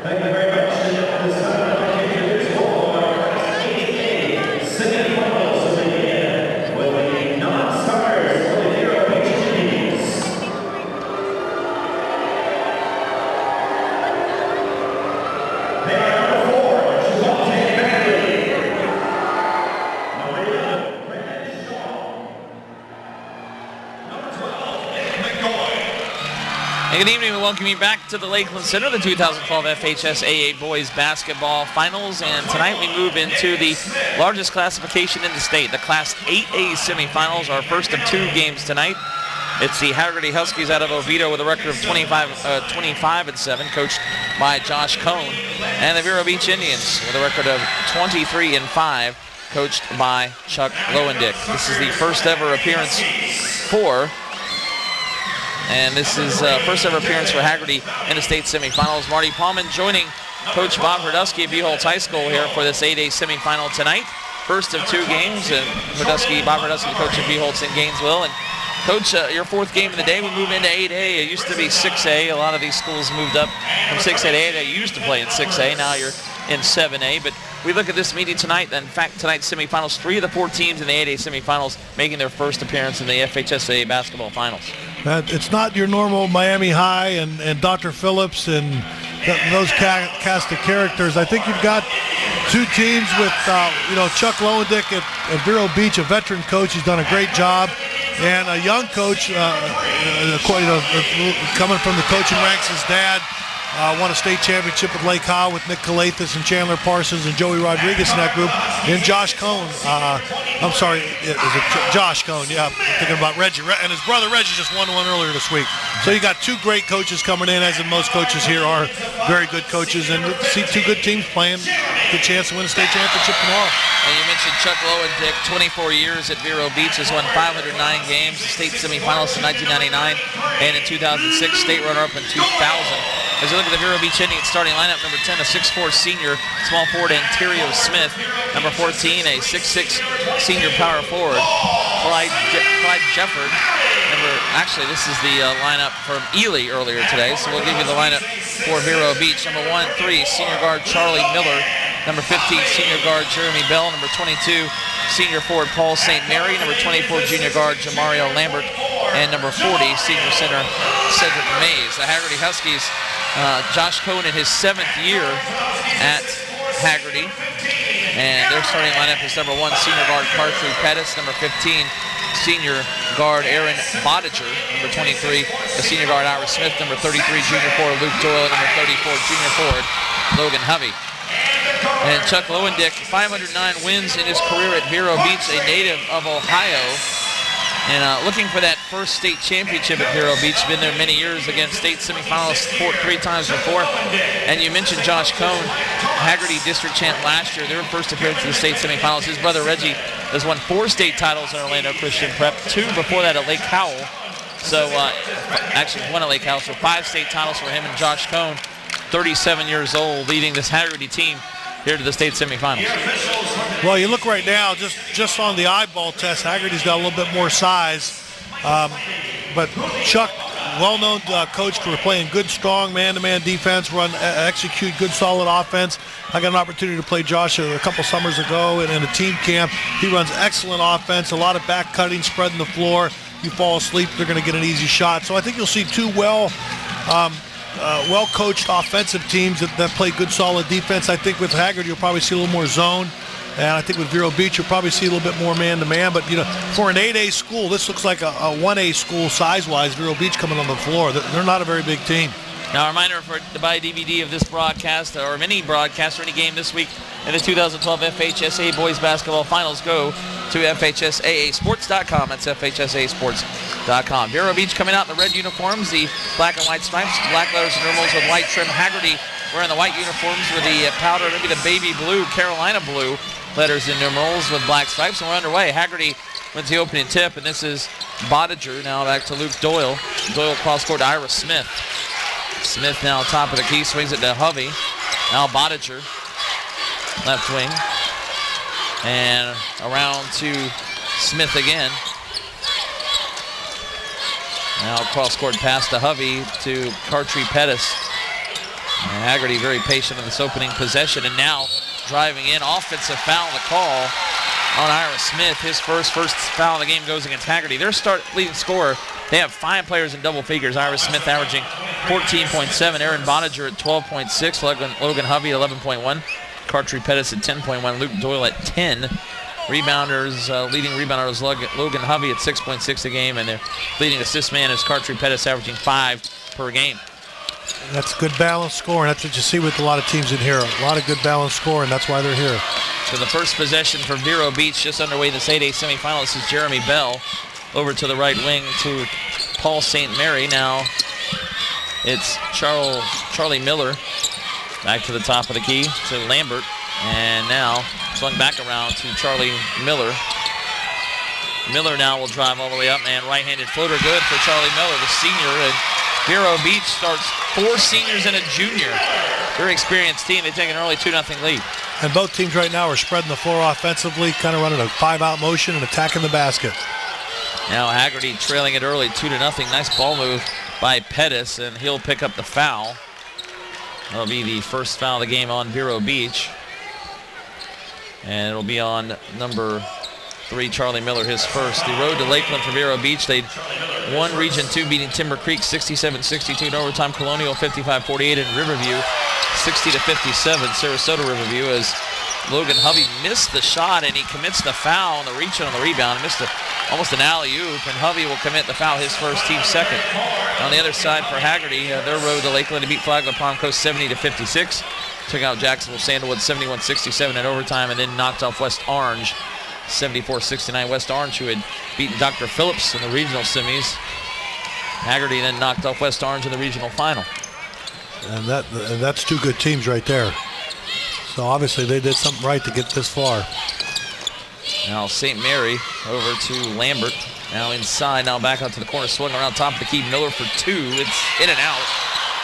Thank you very much. At this time, I'd like to introduce all of our Class 8A semifinals to begin with the non-stars for the Vero teams. They are number 4, Javante Bagley. Number 11, Brandon Shaw. Number 12, Nick McCoy. Good evening and welcome you back to the Lakeland Center, the 2012 FHSAA Boys Basketball Finals. And tonight we move into the largest classification in the state, the Class 8A Semifinals, our first of 2 games tonight. It's the Hagerty Huskies out of Oviedo with a record of 25-7, coached by Josh Cohn, and the Vero Beach Indians with a record of 23-5, coached by Chuck Lowendick. This is the first ever appearance for Hagerty in the state semifinals. Marty Paulman joining Coach Bob Hrdusky of Beholtz High School here for this 8A semifinal tonight. First of 2 games, and Bob Hrdusky, the coach of Beholtz in Gainesville. And Coach, your 4th game of the day, we move into 8A. It used to be 6A. A lot of these schools moved up from 6A to 8A. You used to play in 6A. Now you're in 7A. But we look at this meeting tonight. In fact, tonight's semifinals, 3 of the 4 teams in the 8A semifinals making their first appearance in the FHSAA basketball finals. It's not your normal Miami High and Dr. Phillips and those cast of characters. I think you've got 2 teams with Chuck Lowendick at Vero Beach, a veteran coach. He's done a great job. And a young coach, coming from the coaching ranks, his dad won a state championship with Lake Howe with Nick Calathis and Chandler Parsons and Joey Rodriguez in that group. And Josh Cohn, Josh Cohn, yeah, I'm thinking about Reggie. And his brother Reggie just won one earlier this week. So you got 2 great coaches coming in, as in most coaches here are very good coaches. And see 2 good teams playing, good chance to win a state championship tomorrow. And you mentioned Chuck Lowendick, 24 years at Vero Beach, has won 509 games, state semifinals in 1999, and in 2006, state runner-up in 2000. As you look at the Vero Beach Indians starting lineup, number 10, a 6'4 senior, small forward Anterio Smith. Number 14, a 6'6 senior power forward, Clyde Jefford. This is the lineup from Ely earlier today, so we'll give you the lineup for Vero Beach. Number 1 and 3, senior guard Charlie Miller. Number 15, senior guard Jeremy Bell. Number 22, senior forward Paul St. Mary. Number 24, junior guard Jamario Lambert. And number 40, senior center Cedric Mays. The Hagerty Huskies, Josh Cohn in his 7th year at Hagerty. And their starting lineup is number 1, senior guard Carthree Pettis. Number 15, senior guard Aaron Bodiger. Number 23, the senior guard Ira Smith. Number 33, junior forward Luke Doyle. Number 34, junior forward Logan Hovey. And Chuck Lowendick, 509 wins in his career at Vero Beach, a native of Ohio. And looking for that first state championship at Vero Beach. Been there many years against state semifinalists 3 times before. And you mentioned Josh Cohn, Hagerty district champ last year. Their first appearance in the state semifinals. His brother Reggie has won 4 state titles at Orlando Christian Prep, 2 before that at Lake Howell. So actually 1 at Lake Howell, so 5 state titles for him. And Josh Cohn, 37 years old, leading this Hagerty team here to the state semifinals. Well, you look right now, just on the eyeball test, Hagerty's got a little bit more size. But Chuck, well-known coach for playing good, strong man-to-man defense, execute good, solid offense. I got an opportunity to play Josh a couple summers ago in a team camp. He runs excellent offense, a lot of back cutting, spreading the floor. You fall asleep, they're going to get an easy shot. So I think you'll see 2 well-coached offensive teams that play good, solid defense. I think with Hagerty, you'll probably see a little more zone. And I think with Vero Beach, you'll probably see a little bit more man-to-man. But, for an 8A school, this looks like a 1A school size-wise, Vero Beach coming on the floor. They're not a very big team. Now, a reminder to buy a DVD of this broadcast or any broadcast or any game this week in the 2012 FHSAA Boys Basketball Finals, go to FHSAAsports.com. That's FHSAAsports.com. Vero Beach coming out in the red uniforms, the black and white stripes, black letters and numerals with white trim. Hagerty wearing the white uniforms with the powder, maybe the baby blue, Carolina blue letters and numerals with black stripes. And we're underway. Hagerty wins the opening tip, and this is Bodiger. Now back to Luke Doyle. Doyle cross court to Ira Smith. Smith now top of the key, swings it to Hovey. Now Bodiger, left wing. And around to Smith again. Now cross court pass to Hovey to Carthree Pettis. And Hagerty very patient in this opening possession, and now driving in, offensive foul to call on Ira Smith. His first foul of the game goes against Hagerty. Their leading scorer, they have 5 players in double figures. Ira Smith averaging 14.7, Aaron Bonninger at 12.6, Logan Hovey at 11.1, Cartry Pettis at 10.1, Luke Doyle at 10. Rebounders, leading rebounder is Logan Hovey at 6.6 a game, and their leading assist man is Cartry Pettis, averaging 5 per game. That's good balanced scoring. That's what you see with a lot of teams in here. A lot of good balanced scoring. That's why they're here. So the first possession for Vero Beach, just underway in this 8A semifinal. This is Jeremy Bell over to the right wing to Paul St. Mary. Now it's Charlie Miller back to the top of the key to Lambert. And now swung back around to Charlie Miller. Miller now will drive all the way up, and right-handed floater good for Charlie Miller, the senior. And Vero Beach starts 4 seniors and a junior. Very experienced team. They take an early 2-0 lead. And both teams right now are spreading the floor offensively, kind of running a 5-out motion and attacking the basket. Now Hagerty trailing it early 2-0. Nice ball move by Pettis, and he'll pick up the foul. That'll be the first foul of the game on Vero Beach. And it'll be on number 3, Charlie Miller, his first. The road to Lakeland for Vero Beach. They won Region 2, beating Timber Creek 67-62 in overtime. Colonial 55-48, and Riverview 60-57. Sarasota Riverview, as Logan Hovey missed the shot, and he commits the foul on the reach and on the rebound. He missed almost an alley-oop, and Hovey will commit the foul, his first, team second. On the other side for Hagerty, their road to Lakeland to beat Flagler Palm Coast 70-56. Took out Jacksonville Sandalwood 71-67 in overtime, and then knocked off West Orange 74-69. West Orange, who had beaten Dr. Phillips in the regional semis. Hagerty then knocked off West Orange in the regional final. And that's 2 good teams right there. So obviously they did something right to get this far. Now St. Mary over to Lambert. Now inside, now back out to the corner, swung around top of the key. Miller for 2. It's in and out.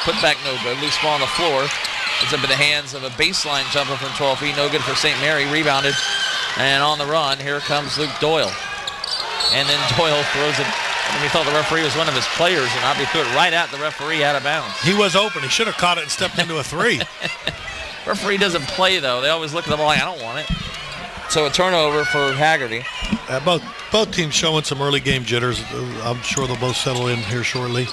Put back no good. Loose ball on the floor. It's up in the hands of a baseline jumper from 12 feet. No good for St. Mary. Rebounded. And on the run, here comes Luke Doyle. And then Doyle throws it. And we thought the referee was one of his players, and he threw it right at the referee out of bounds. He was open. He should have caught it and stepped into a 3. Referee doesn't play, though. They always look at the ball like, I don't want it. So a turnover for Hagerty. Both teams showing some early game jitters. I'm sure they'll both settle in here shortly.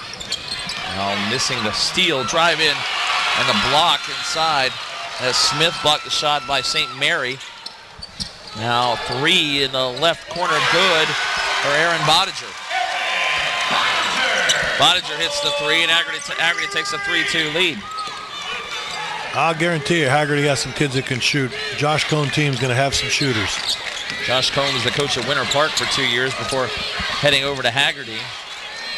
Now missing the steal, drive in, and the block inside as Smith blocked the shot by St. Mary. Now 3 in the left corner, good for Aaron Bonninger. Bonninger hits the 3, and Hagerty takes a 3-2 lead. I'll guarantee you Hagerty has some kids that can shoot. Josh Cohn team's going to have some shooters. Josh Cohn was the coach at Winter Park for 2 years before heading over to Hagerty.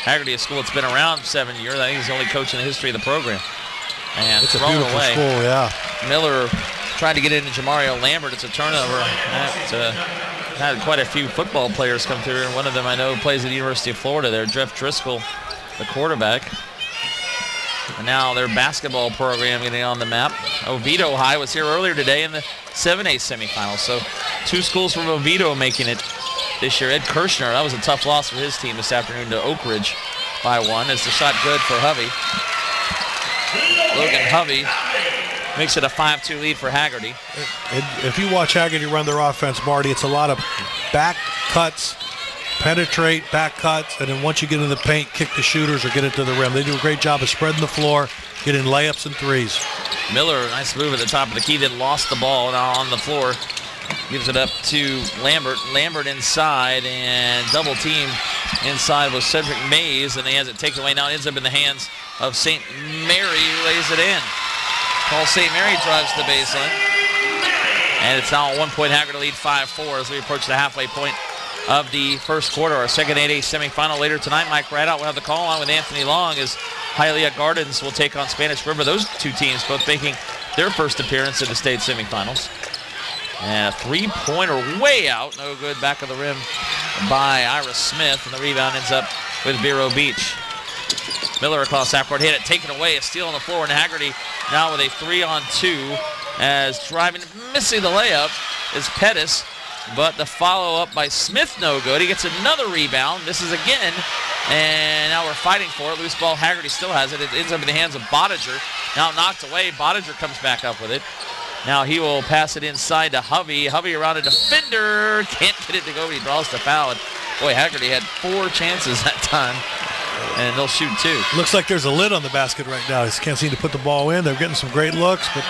Hagerty, a school that's been around 7 years. I think he's the only coach in the history of the program. And it's a thrown beautiful away. School, yeah. Miller trying to get into Jamario Lambert. It's a turnover. Had quite a few football players come through, and one of them I know plays at the University of Florida there, Jeff Driscoll, the quarterback. And now their basketball program getting on the map. Oviedo High was here earlier today in the 7A semifinals. So 2 schools from Oviedo making it this year. Ed Kirshner, that was a tough loss for his team this afternoon to Oak Ridge by 1. As the shot good for Hovey. Logan Hovey makes it a 5-2 lead for Hagerty. If you watch Hagerty run their offense, Marty, it's a lot of back cuts, penetrate, back cuts, and then once you get into the paint, kick the shooters or get it to the rim. They do a great job of spreading the floor, getting layups and 3s. Miller, nice move at the top of the key, then lost the ball now on the floor. Gives it up to Lambert. Lambert inside, and double team inside was Cedric Mays, and he has it taken away. Now it ends up in the hands of St. Mary, who lays it in. Paul St. Mary drives the baseline. And it's now a 1-point Hagerty lead, 5-4 as we approach the halfway point of the first quarter. Our second 8A semifinal later tonight. Mike Rideout will have the call on with Anthony Long as Hialeah Gardens will take on Spanish River. Those 2 teams both making their first appearance in the state semifinals. And a 3-pointer way out. No good, back of the rim by Ira Smith. And the rebound ends up with Vero Beach. Miller across half court, hit it, taken away, a steal on the floor, and Hagerty now with a 3-on-2 as driving, missing the layup is Pettis, but the follow-up by Smith no good. He gets another rebound. This is again And now we're fighting for it. Loose ball, Hagerty still has it. It ends up in the hands of Bodiger. Now knocked away. Bodiger comes back up with it. Now he will pass it inside to Hovey. Hovey around a defender. Can't get it to go. He draws the foul. And boy, Hagerty had 4 chances that time. And they'll shoot 2. Looks like there's a lid on the basket right now. He can't seem to put the ball in. They're getting some great looks, but,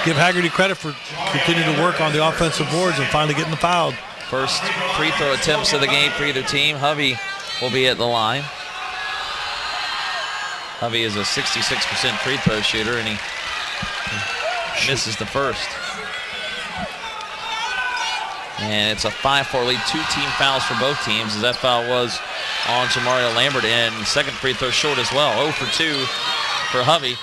give Hagerty credit for continuing to work on the offensive boards and finally getting the foul. First free throw attempts of the game for either team. Hovey will be at the line. Hovey is a 66% free throw shooter, and he misses the first. And it's a 5-4 lead. 2 team fouls for both teams, as that foul was on Jamario Lambert, and second free throw short as well. 0 for 2 for Hovey.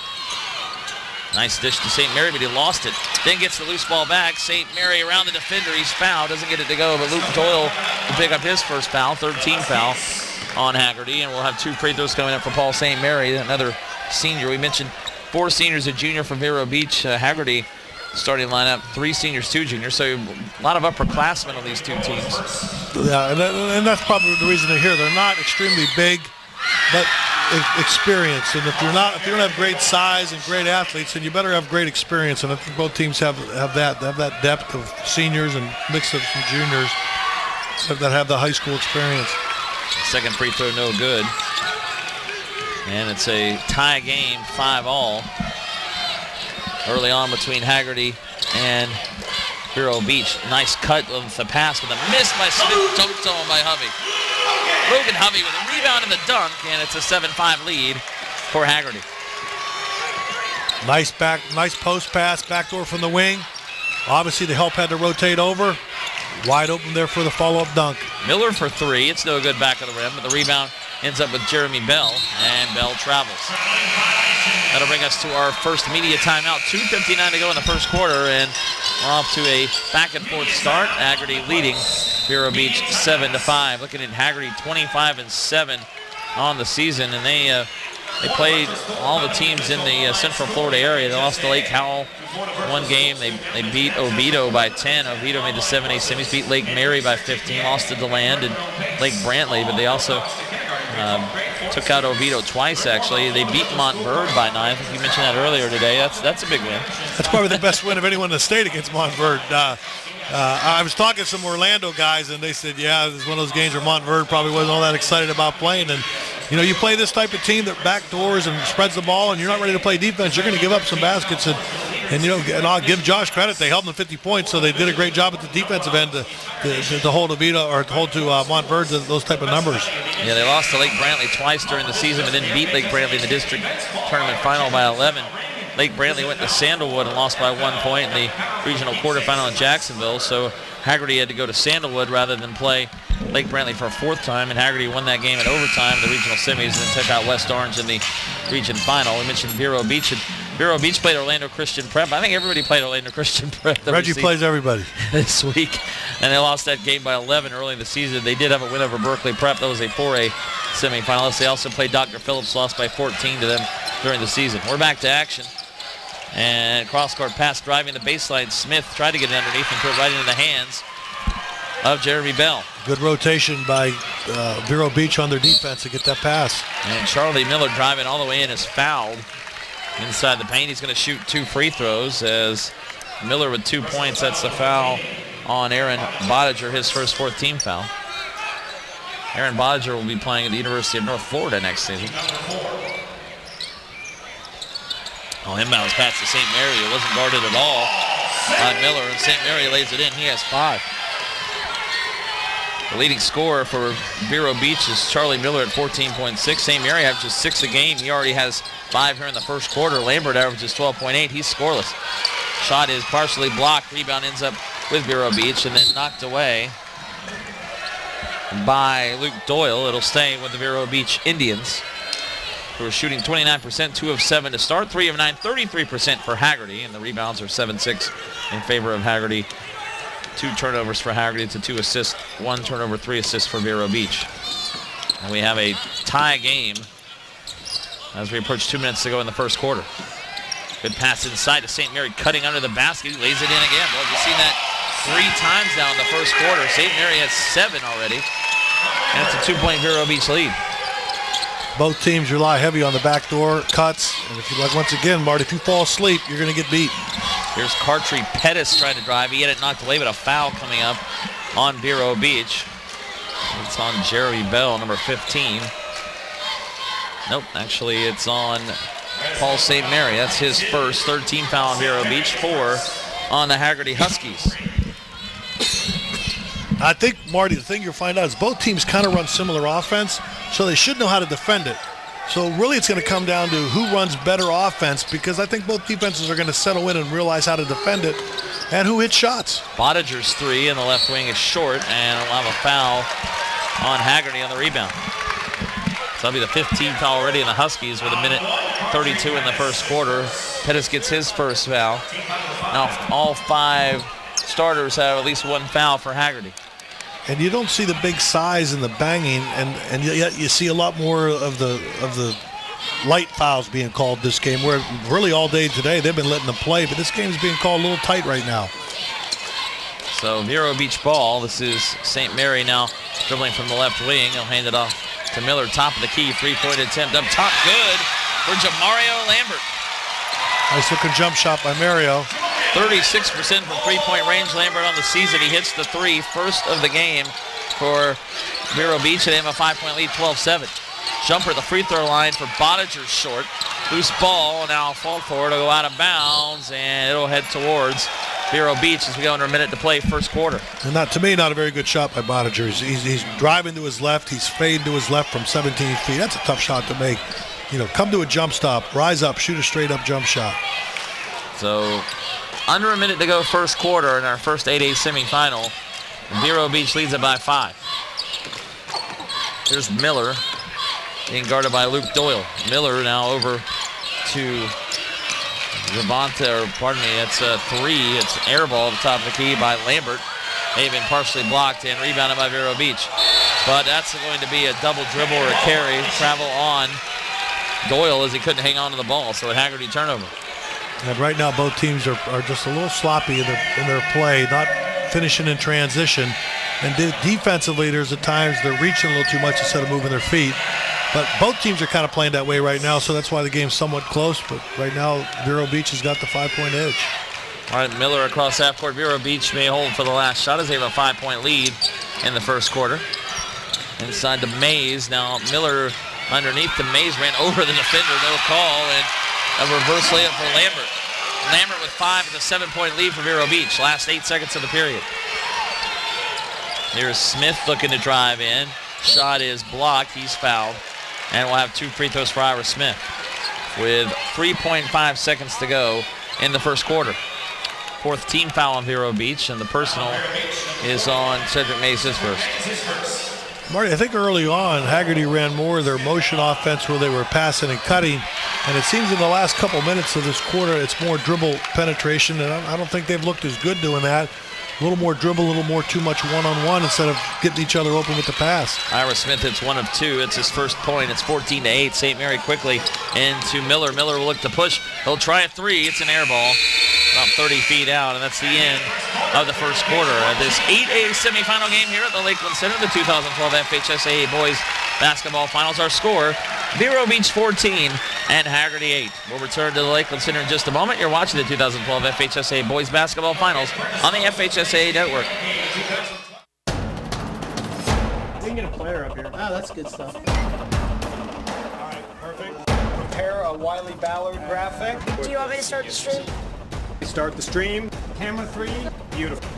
Nice dish to St. Mary, but he lost it. Then gets the loose ball back. St. Mary around the defender. He's fouled. Doesn't get it to go, but Luke Doyle will pick up his first foul, 3rd team foul on Hagerty, and we'll have 2 free throws coming up for Paul St. Mary, another senior. We mentioned 4 seniors, a junior from Vero Beach. Hagerty starting lineup, 3 seniors, 2 juniors, so a lot of upperclassmen on these 2 teams. Yeah, and that's probably the reason they're here. They're not extremely big, but experience. And if you don't have great size and great athletes, then you better have great experience. And I think both teams have that depth of seniors and mix of some juniors that have the high school experience. Second free throw, no good. And it's a tie game, 5-all. Early on between Hagerty and Vero Beach. Nice cut of the pass with a miss by Smith, dunked on by Hovey. Logan Hovey with a rebound in the dunk, and it's a 7-5 lead for Hagerty. Nice post pass, backdoor from the wing. Obviously the help had to rotate over. Wide open there for the follow-up dunk. Miller for 3. It's no good back of the rim, but the rebound ends up with Jeremy Bell, and Bell travels. That'll bring us to our first media timeout. 2:59 to go in the first quarter, and we're off to a back-and-forth start. Hagerty leading Vero Beach 7-5. Looking at Hagerty, 25-7 on the season, and they played all the teams in the Central Florida area. They lost to Lake Howell one game. They beat Oviedo by 10. Oviedo made the 7A semis. Beat Lake Mary by 15. Lost to DeLand and Lake Brantley, but they also took out Oviedo twice, actually. They beat Montverde by 9. I think you mentioned that earlier today. That's a big win. That's probably the best win of anyone in the state against Montverde. I was talking to some Orlando guys, and they said, yeah, this is one of those games where Montverde probably wasn't all that excited about playing. And, you play this type of team that backdoors and spreads the ball, and you're not ready to play defense, you're going to give up some baskets. And I'll give Josh credit. They held them 50 points, so they did a great job at the defensive end to hold Oviedo or to hold to Montverde to those type of numbers. Yeah, they lost to Lake Brantley twice during the season, and then beat Lake Brantley in the district tournament final by 11. Lake Brantley went to Sandalwood and lost by 1 point in the regional quarterfinal in Jacksonville, so Hagerty had to go to Sandalwood rather than play Lake Brantley for a 4th time, and Hagerty won that game in overtime in the regional semis and then took out West Orange in the region final. We mentioned Vero Beach. Vero Beach played Orlando Christian Prep. I think everybody played Orlando Christian Prep. Reggie plays everybody this week, and they lost that game by 11 early in the season. They did have a win over Berkeley Prep. That was a 4A semifinalist. They also played Dr. Phillips, lost by 14 to them during the season. We're back to action. And cross-court pass driving the baseline. Smith tried to get it underneath and put it right into the hands of Jeremy Bell. Good rotation by Vero Beach on their defense to get that pass. And Charlie Miller driving all the way in is fouled inside the paint. He's going to shoot 2 free throws as Miller with 2 points. That's the foul on Aaron Bodiger, his first 4th team foul. Aaron Bodiger will be playing at the University of North Florida next season. Inbounds pass to St. Mary. It wasn't guarded at all by Miller, and St. Mary lays it in. He has 5. The leading scorer for Vero Beach is Charlie Miller at 14.6. St. Mary averages 6 a game. He already has 5 here in the first quarter. Lambert averages 12.8. He's scoreless. Shot is partially blocked. Rebound ends up with Vero Beach and then knocked away by Luke Doyle. It'll stay with the Vero Beach Indians, who are shooting 29%, 2 of 7 to start, 3 of 9, 33% for Hagerty, and the rebounds are 7-6 in favor of Hagerty. 2 turnovers for Hagerty to 2 assists, 1 turnover, 3 assists for Vero Beach. And we have a tie game as we approach 2 minutes to go in the first quarter. Good pass inside to St. Mary, cutting under the basket. He lays it in again. Boy, we've seen that 3 times now in the first quarter. St. Mary has 7 already, and it's a 2-point Vero Beach lead. Both teams rely heavy on the backdoor cuts. And if you like, once again, Marty, if you fall asleep, you're going to get beat. Here's Cartry Pettis trying to drive. He had it knocked away, but a foul coming up on Vero Beach. It's on Jerry Bell, number 15. Nope, actually it's on Paul St. Mary. That's his first. Third team foul on Vero Beach. 4 on the Hagerty Huskies. I think, Marty, the thing you'll find out is both teams kind of run similar offense, so they should know how to defend it. So really it's going to come down to who runs better offense, because I think both defenses are going to settle in and realize how to defend it, and who hits shots. Bottager's 3 in the left wing is short, and we'll have a foul on Hagerty on the rebound. So that'll be the 15th foul already in the Huskies with 1:32 in the first quarter. Pettis gets his first foul. Now all 5 starters have at least 1 foul for Hagerty. And you don't see the big size and the banging, and yet you see a lot more of the light fouls being called this game, where really all day today they've been letting them play, but this game's being called a little tight right now. So Vero Beach ball. This is St. Mary now dribbling from the left wing. He'll hand it off to Miller, top of the key, 3-point attempt up top, good for Jamario Lambert. Nice looking jump shot by Mario. 36% from 3-point range. Lambert on the season. He hits the 3, first of the game for Vero Beach, and they have a 5-point lead, 12-7. Jumper at the free throw line for Bottager's short. Loose ball, now fall forward, it'll go out of bounds, and it'll head towards Vero Beach as we go under a minute to play first quarter. And to me, not a very good shot by Bottager. He's driving to his left. He's fading to his left from 17 feet. That's a tough shot to make. You know, come to a jump stop, rise up, shoot a straight up jump shot. So under a minute to go first quarter in our first 8A semifinal. Vero Beach leads it by 5. Here's Miller being guarded by Luke Doyle. Miller now over to Javonte, or pardon me, it's a 3. It's an air ball at the top of the key by Lambert. They've been partially blocked and rebounded by Vero Beach. But that's going to be a double dribble or a carry, travel on Doyle as he couldn't hang on to the ball. So a Hagerty turnover. And right now both teams are just a little sloppy in their play, not finishing in transition. And defensively, there's at times they're reaching a little too much instead of moving their feet. But both teams are kind of playing that way right now, so that's why the game's somewhat close. But right now, Vero Beach has got the 5-point edge. All right, Miller across half court. Vero Beach may hold for the last shot as they have a 5-point lead in the first quarter. Inside to Mays. Now Miller underneath to Mays, ran over the defender, no call, and a reverse layup for Lambert. Lambert with 5 with a 7-point lead for Vero Beach. Last 8 seconds of the period. Here's Smith looking to drive in. Shot is blocked. He's fouled. And we'll have 2 free throws for Ira Smith with 3.5 seconds to go in the first quarter. 4th team foul on Vero Beach, and the personal is on Cedric Mays, his first. Marty, I think early on, Hagerty ran more of their motion offense where they were passing and cutting. And it seems in the last couple minutes of this quarter, it's more dribble penetration. And I don't think they've looked as good doing that. A little more dribble, a little more too much one-on-one instead of getting each other open with the pass. Ira Smith hits 1 of 2. It's his first point. It's 14-8. St. Mary quickly into Miller. Miller will look to push. He'll try a 3. It's an air ball. About 30 feet out, and that's the end of the first quarter of this 8A semifinal game here at the Lakeland Center, the 2012 FHSAA Boys Basketball Finals. Our score, Vero Beach 14 and Hagerty 8. We'll return to the Lakeland Center in just a moment. You're watching the 2012 FHSAA Boys Basketball Finals on the FHSAA Network. We can get a player up here. Oh, that's good stuff. All right, perfect. Prepare a Wiley Ballard graphic. Do you want me to start the stream? Start the stream. Camera 3. Beautiful.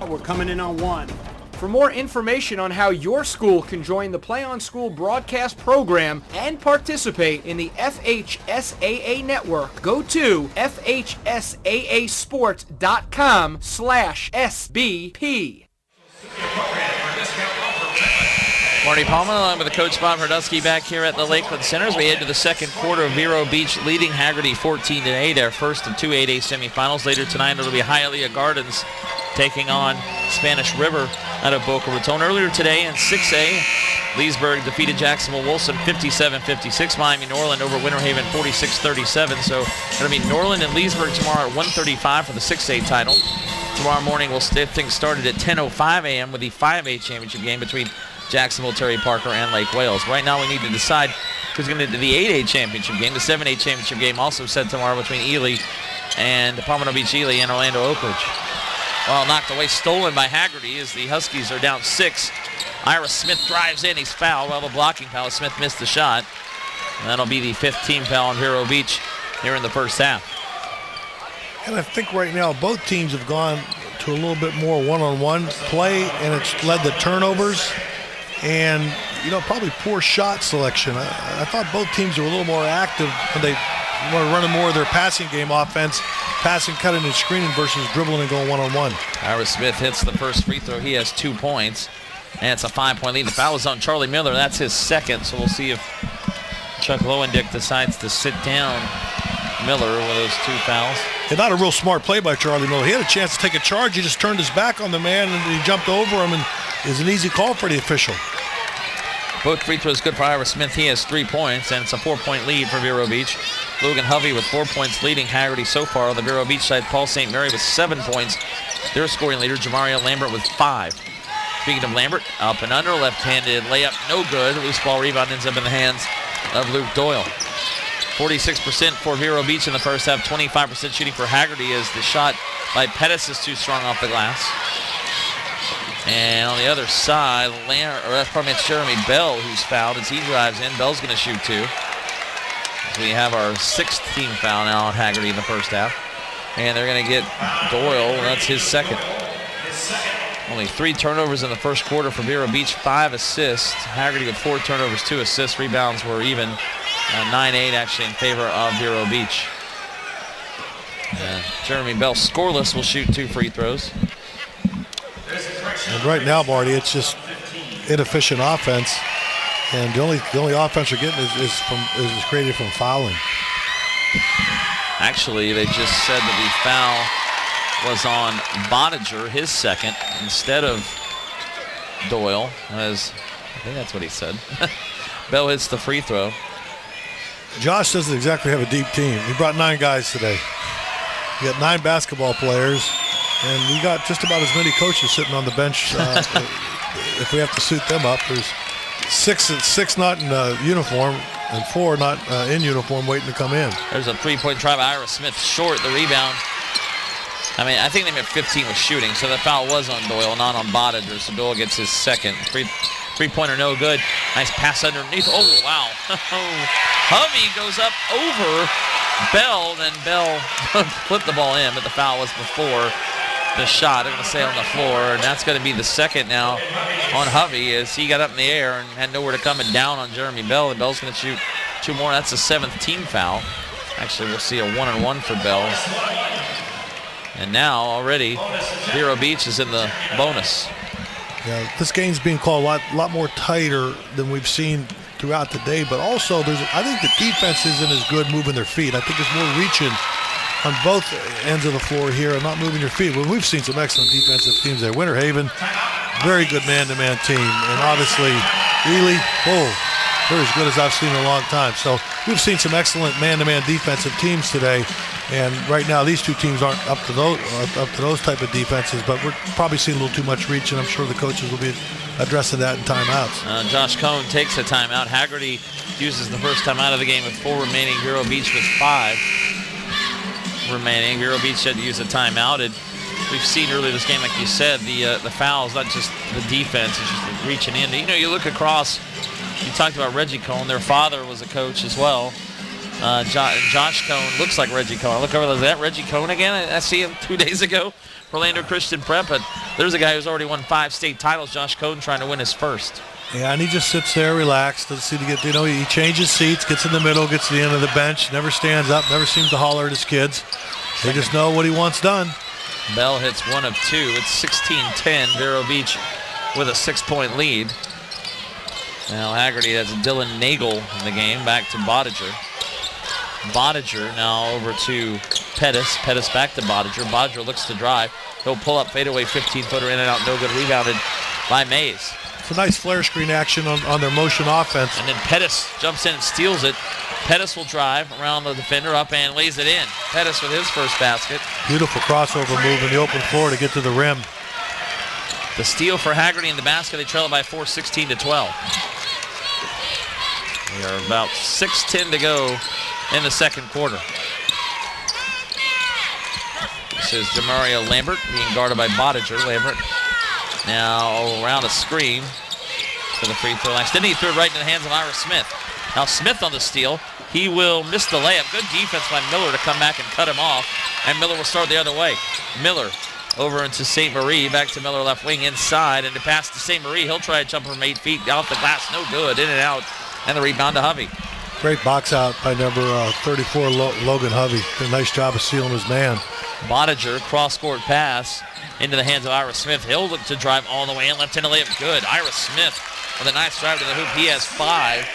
We're coming in on 1. For more information on how your school can join the Play on School broadcast program and participate in the FHSAA network, go to FHSAAsports.com/SBP. Marty Palmer along with the coach Bob Herdusky back here at the Lakeland Center as we head to the second quarter. of Vero Beach leading Hagerty 14-8, our first of 2 8A semifinals. Later tonight it'll be Hialeah Gardens taking on Spanish River out of Boca Raton. Earlier today in 6A, Leesburg defeated Jacksonville Wilson 57-56. Miami Norland over Winter Haven 46-37. So it'll be Norland and Leesburg tomorrow at 1:35 for the 6A title. Tomorrow morning we'll get things started at 10:05 a.m. with the 5A championship game between Jacksonville, Terry Parker, and Lake Wales. Right now we need to decide who's going to do the 8A championship game. The 7A championship game also set tomorrow between Ely and Palmetto Beach Ely and Orlando Oak Ridge. Well, knocked away, stolen by Hagerty as the Huskies are down 6. Ira Smith drives in. He's fouled. Well, the blocking foul. Smith missed the shot. And that'll be the 5th team foul on Vero Beach here in the first half. And I think right now both teams have gone to a little bit more one-on-one play, and it's led to turnovers and, probably poor shot selection. I thought both teams were a little more active when they were running more of their passing game offense, passing, cutting, and screening versus dribbling and going one-on-one. Ira Smith hits the first free throw. He has 2 points, and it's a 5-point lead. The foul is on Charlie Miller. That's his second, so we'll see if Chuck Lowendick decides to sit down Miller with those 2 fouls. And not a real smart play by Charlie Miller. He had a chance to take a charge. He just turned his back on the man, and he jumped over him, and is an easy call for the official. Both free throws good for Ira Smith. He has 3 points, and it's a 4-point lead for Vero Beach. Logan Hovey with 4 points leading Hagerty so far. On the Vero Beach side, Paul St. Mary with 7 points. Their scoring leader, Jamario Lambert, with 5. Speaking of Lambert, up and under, left-handed layup, no good. Loose ball rebound ends up in the hands of Luke Doyle. 46% for Vero Beach in the first half, 25% shooting for Hagerty as the shot by Pettis is too strong off the glass. And on the other side, it's Jeremy Bell who's fouled as he drives in. Bell's going to shoot 2. We have our 6th team foul now on Hagerty in the first half. And they're going to get Doyle, that's his second. Only 3 turnovers in the first quarter for Vero Beach, 5 assists. Hagerty with 4 turnovers, 2 assists. Rebounds were even, 9-8 actually in favor of Vero Beach. Jeremy Bell, scoreless, will shoot 2 free throws. And right now, Marty, it's just inefficient offense, and the only offense you're getting is created from fouling. Actually, they just said that the foul was on Bodiger, his second, instead of Doyle, as I think that's what he said. Bell hits the free throw. Josh doesn't exactly have a deep team. He brought 9 guys today. He got 9 basketball players, and we got just about as many coaches sitting on the bench. If we have to suit them up, there's 6 not in uniform and 4 not in uniform waiting to come in. There's a 3-point try by Ira Smith, short the rebound. I think they made 15 with shooting, so the foul was on Doyle, not on Bodiger. So Doyle gets his second. Three-pointer no good. Nice pass underneath. Oh, wow. Hovey goes up over Bell, then Bell flipped the ball in, but the foul was before the shot. They're going to say on the floor, and that's going to be the second now on Hovey as he got up in the air and had nowhere to come and down on Jeremy Bell, and Bell's going to shoot 2 more. That's the 7th team foul. Actually, we'll see a 1-and-1 for Bell. And now already Vero Beach is in the bonus. Yeah, this game's being called a lot more tighter than we've seen throughout the day, but also I think the defense isn't as good moving their feet. I think it's more reaching on both ends of the floor here and not moving your feet. Well, we've seen some excellent defensive teams there. Winter Haven, very good man-to-man team, and obviously Ely, they're as good as I've seen in a long time. So we've seen some excellent man-to-man defensive teams today, and right now these 2 teams aren't up to those type of defenses, but we're probably seeing a little too much reach, and I'm sure the coaches will be addressing that in timeouts. Josh Cohn takes a timeout. Hagerty uses the first timeout of the game with 4 remaining. Vero Beach with 5 remaining. Vero Beach had to use a timeout, and we've seen earlier this game, like you said, the fouls, not just the defense, it's just reaching in. You look across. You talked about Reggie Cohn. Their father was a coach as well. Josh Cohn looks like Reggie Cohn. I look over, is that Reggie Cohn again? I see him 2 days ago for Orlando Christian Prep, but there's a guy who's already won 5 state titles, Josh Cohn, trying to win his first. Yeah, and he just sits there relaxed, doesn't seem to get, he changes seats, gets in the middle, gets to the end of the bench, never stands up, never seems to holler at his kids. They just know what he wants done. Bell hits 1 of 2. It's 16-10, Vero Beach with a 6-point lead. Now Hagerty has Dylan Nagel in the game, back to Bodiger. Bodiger now over to Pettis. Pettis back to Bodiger. Bodiger looks to drive. He'll pull up, fadeaway 15-footer in and out, no good, rebounded by Mays. It's a nice flare screen action on their motion offense. And then Pettis jumps in and steals it. Pettis will drive around the defender up and lays it in. Pettis with his first basket. Beautiful crossover move in the open floor to get to the rim. The steal for Hagerty in the basket. They trail it by 4, 16-12. We are about 6:10 to go in the second quarter. This is Jamario Lambert being guarded by Bodiger. Lambert now around a screen to the free throw line. Then he threw it right into the hands of Ira Smith. Now Smith on the steal. He will miss the layup. Good defense by Miller to come back and cut him off. And Miller will start the other way. Miller over into St. Marie. Back to Miller left wing inside. And to pass to St. Marie. He'll try a jumper from 8 feet. Off the glass. No good. In and out. And the rebound to Hovey. Great box out by number 34, Logan Hovey. Did a nice job of sealing his man. Bodiger, cross-court pass into the hands of Ira Smith. He'll look to drive all the way in. Left-handed layup. Good. Ira Smith with a nice drive to the hoop. He has 5.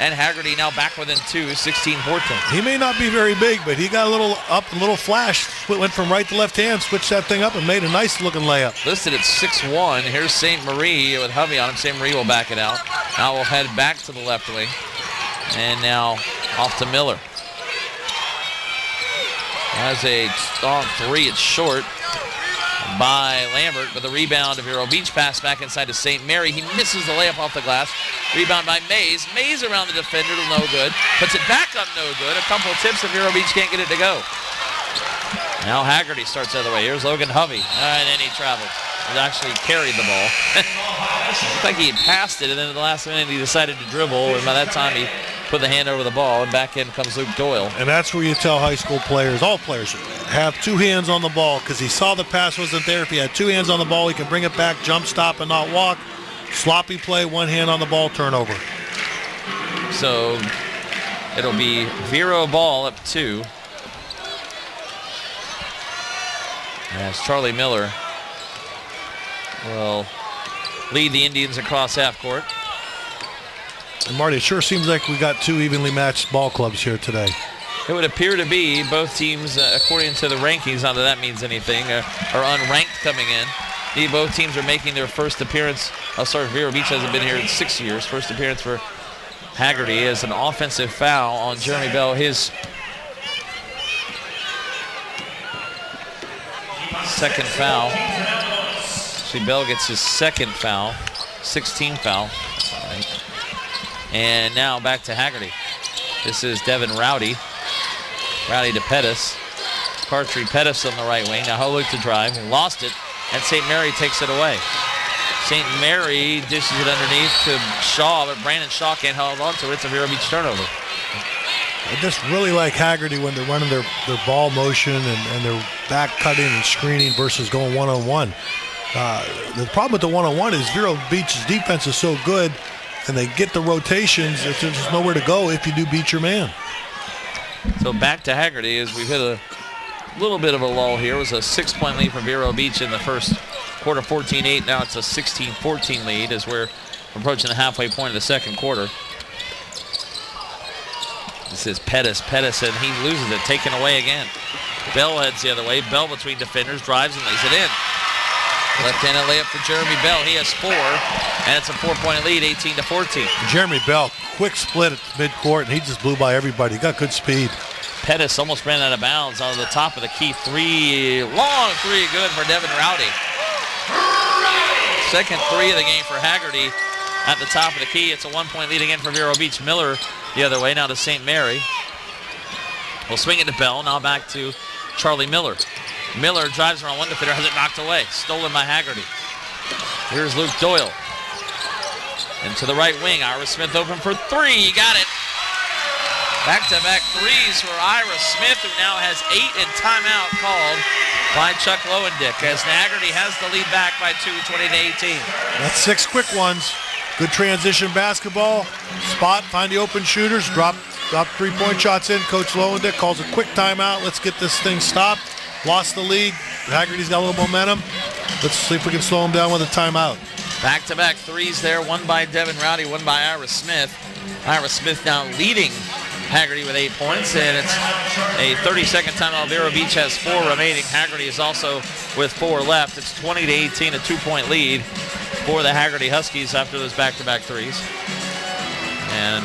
And Hagerty now back within 2, 16-14. He may not be very big, but he got a little up, a little flash. Went from right to left hand, switched that thing up, and made a nice-looking layup. Listed at 6'1". Here's St. Marie with Hovey on him. St. Marie will back it out. Now we'll head back to the left wing. And now off to Miller. Has a strong 3. It's short by Lambert, but the rebound of Vero Beach pass back inside to St. Mary. He misses the layup off the glass. Rebound by Mays. Mays around the defender, no good. Puts it back up, no good. A couple of tips and Vero Beach can't get it to go. Now Hagerty starts the other way. Here's Logan Hovey. And then he traveled. He actually carried the ball. Looked like he had passed it, and then at the last minute he decided to dribble, and by that time he put the hand over the ball, and back in comes Luke Doyle. And that's where you tell high school players, all players, have 2 hands on the ball, because he saw the pass wasn't there. If he had 2 hands on the ball, he can bring it back, jump, stop, and not walk. Sloppy play, 1 hand on the ball, turnover. So it'll be Vero ball up 2. As Charlie Miller will lead the Indians across half court. And Marty, it sure seems like we got 2 evenly matched ball clubs here today. It would appear to be. Both teams, according to the rankings, not that that means anything, are unranked coming in. Both teams are making their first appearance. Vero Beach hasn't been here in 6 years. First appearance for Hagerty is an offensive foul on Jeremy Bell. His second foul. See, Bell gets his second foul, 16th foul. And now back to Hagerty. This is Devin Rowdy. Rowdy to Pettis. Cartry Pettis on the right wing. Now he'll look to drive. He lost it, and St. Mary takes it away. St. Mary dishes it underneath to Shaw, but Brandon Shaw can't hold on to it. It's a Vero Beach turnover. I just really like Hagerty when they're running their ball motion and they're back cutting and screening versus going one-on-one. The problem with the one-on-one is Vero Beach's defense is so good, and they get the rotations. There's just nowhere to go if you do beat your man. So back to Hagerty as we've hit a little bit of a lull here. It was a 6-point lead for Vero Beach in the first quarter, 14-8. Now it's a 16-14 lead as we're approaching the halfway point of the second quarter. This is Pettis, and he loses it, taken away again. Bell heads the other way. Bell between defenders, drives and lays it in. Left-handed layup for Jeremy Bell. He has 4, and it's a 4-point lead, 18-14. Jeremy Bell, quick split at midcourt, and he just blew by everybody. He got good speed. Pettis almost ran out of bounds on the top of the key. 3, long 3, good for Devin Rowdy. Second 3 of the game for Hagerty at the top of the key. It's a 1-point lead again for Vero Beach. Miller the other way now to St. Mary. We'll swing it to Bell. Now back to Charlie Miller. Miller drives around one defender, has it knocked away. Stolen by Hagerty. Here's Luke Doyle. And to the right wing, Ira Smith open for 3. He got it. Back-to-back 3s for Ira Smith, who now has 8, and timeout called by Chuck Lowendick as Hagerty has the lead back by 2, 20-18. That's 6 quick ones. Good transition basketball. Spot, find the open shooters, drop 3-point shots in. Coach Lowendick calls a quick timeout. Let's get this thing stopped. Lost the lead. Hagerty's got a little momentum. Let's see if we can slow him down with a timeout. Back-to-back 3s there, one by Devin Rowdy, one by Ira Smith. Ira Smith now leading Hagerty with 8 points, and it's a 30-second timeout. Vero Beach has 4 remaining. Hagerty is also with 4 left. It's 20-18, a 2-point lead for the Hagerty Huskies after those back-to-back 3s. And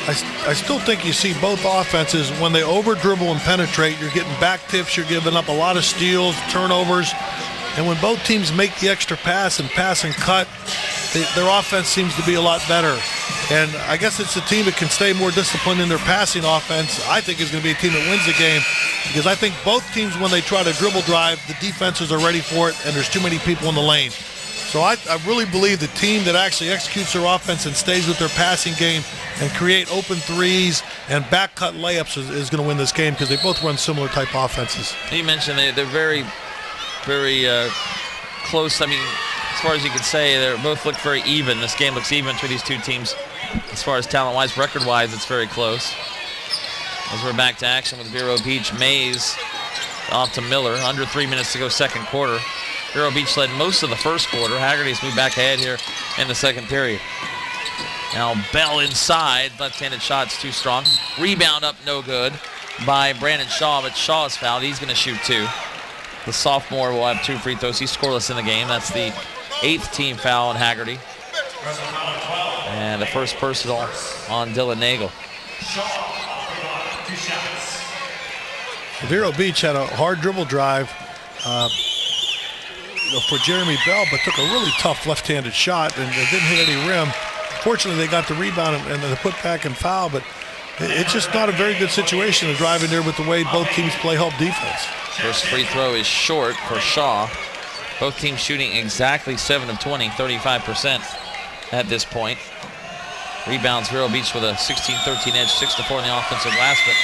I still think you see both offenses, when they over-dribble and penetrate, you're getting back tips, you're giving up a lot of steals, turnovers. And when both teams make the extra pass and cut, their offense seems to be a lot better. And I guess it's a team that can stay more disciplined in their passing offense. I think is going to be a team that wins the game, because I think both teams, when they try to dribble drive, the defenses are ready for it, and there's too many people in the lane. So I really believe the team that actually executes their offense and stays with their passing game and create open threes and back cut layups is going to win this game, because they both run similar type offenses. You mentioned they're very, very close. I mean, as far as you can say, they both look very even. This game looks even between these two teams as far as talent-wise. Record-wise, it's very close. As we're back to action with Vero Beach, Mays off to Miller. Under 3 minutes to go second quarter. Vero Beach led most of the first quarter. Hagerty's moved back ahead here in the second period. Now Bell inside. Left-handed shot's too strong. Rebound up, no good by Brandon Shaw, but Shaw is fouled. He's going to shoot two. The sophomore will have 2 free throws. He's scoreless in the game. That's the 8th team foul on Hagerty. And the first personal on Dylan Nagel. Vero Beach had a hard dribble drive for Jeremy Bell, but took a really tough left-handed shot and didn't hit any rim. Fortunately, they got the rebound and the put back and foul, but it's just not a very good situation to drive in there with the way both teams play help defense. First free throw is short for Shaw. Both teams shooting exactly 7 of 20, 35% at this point. Rebounds Vero Beach with a 16-13 edge, 6-4 in the offensive glass, but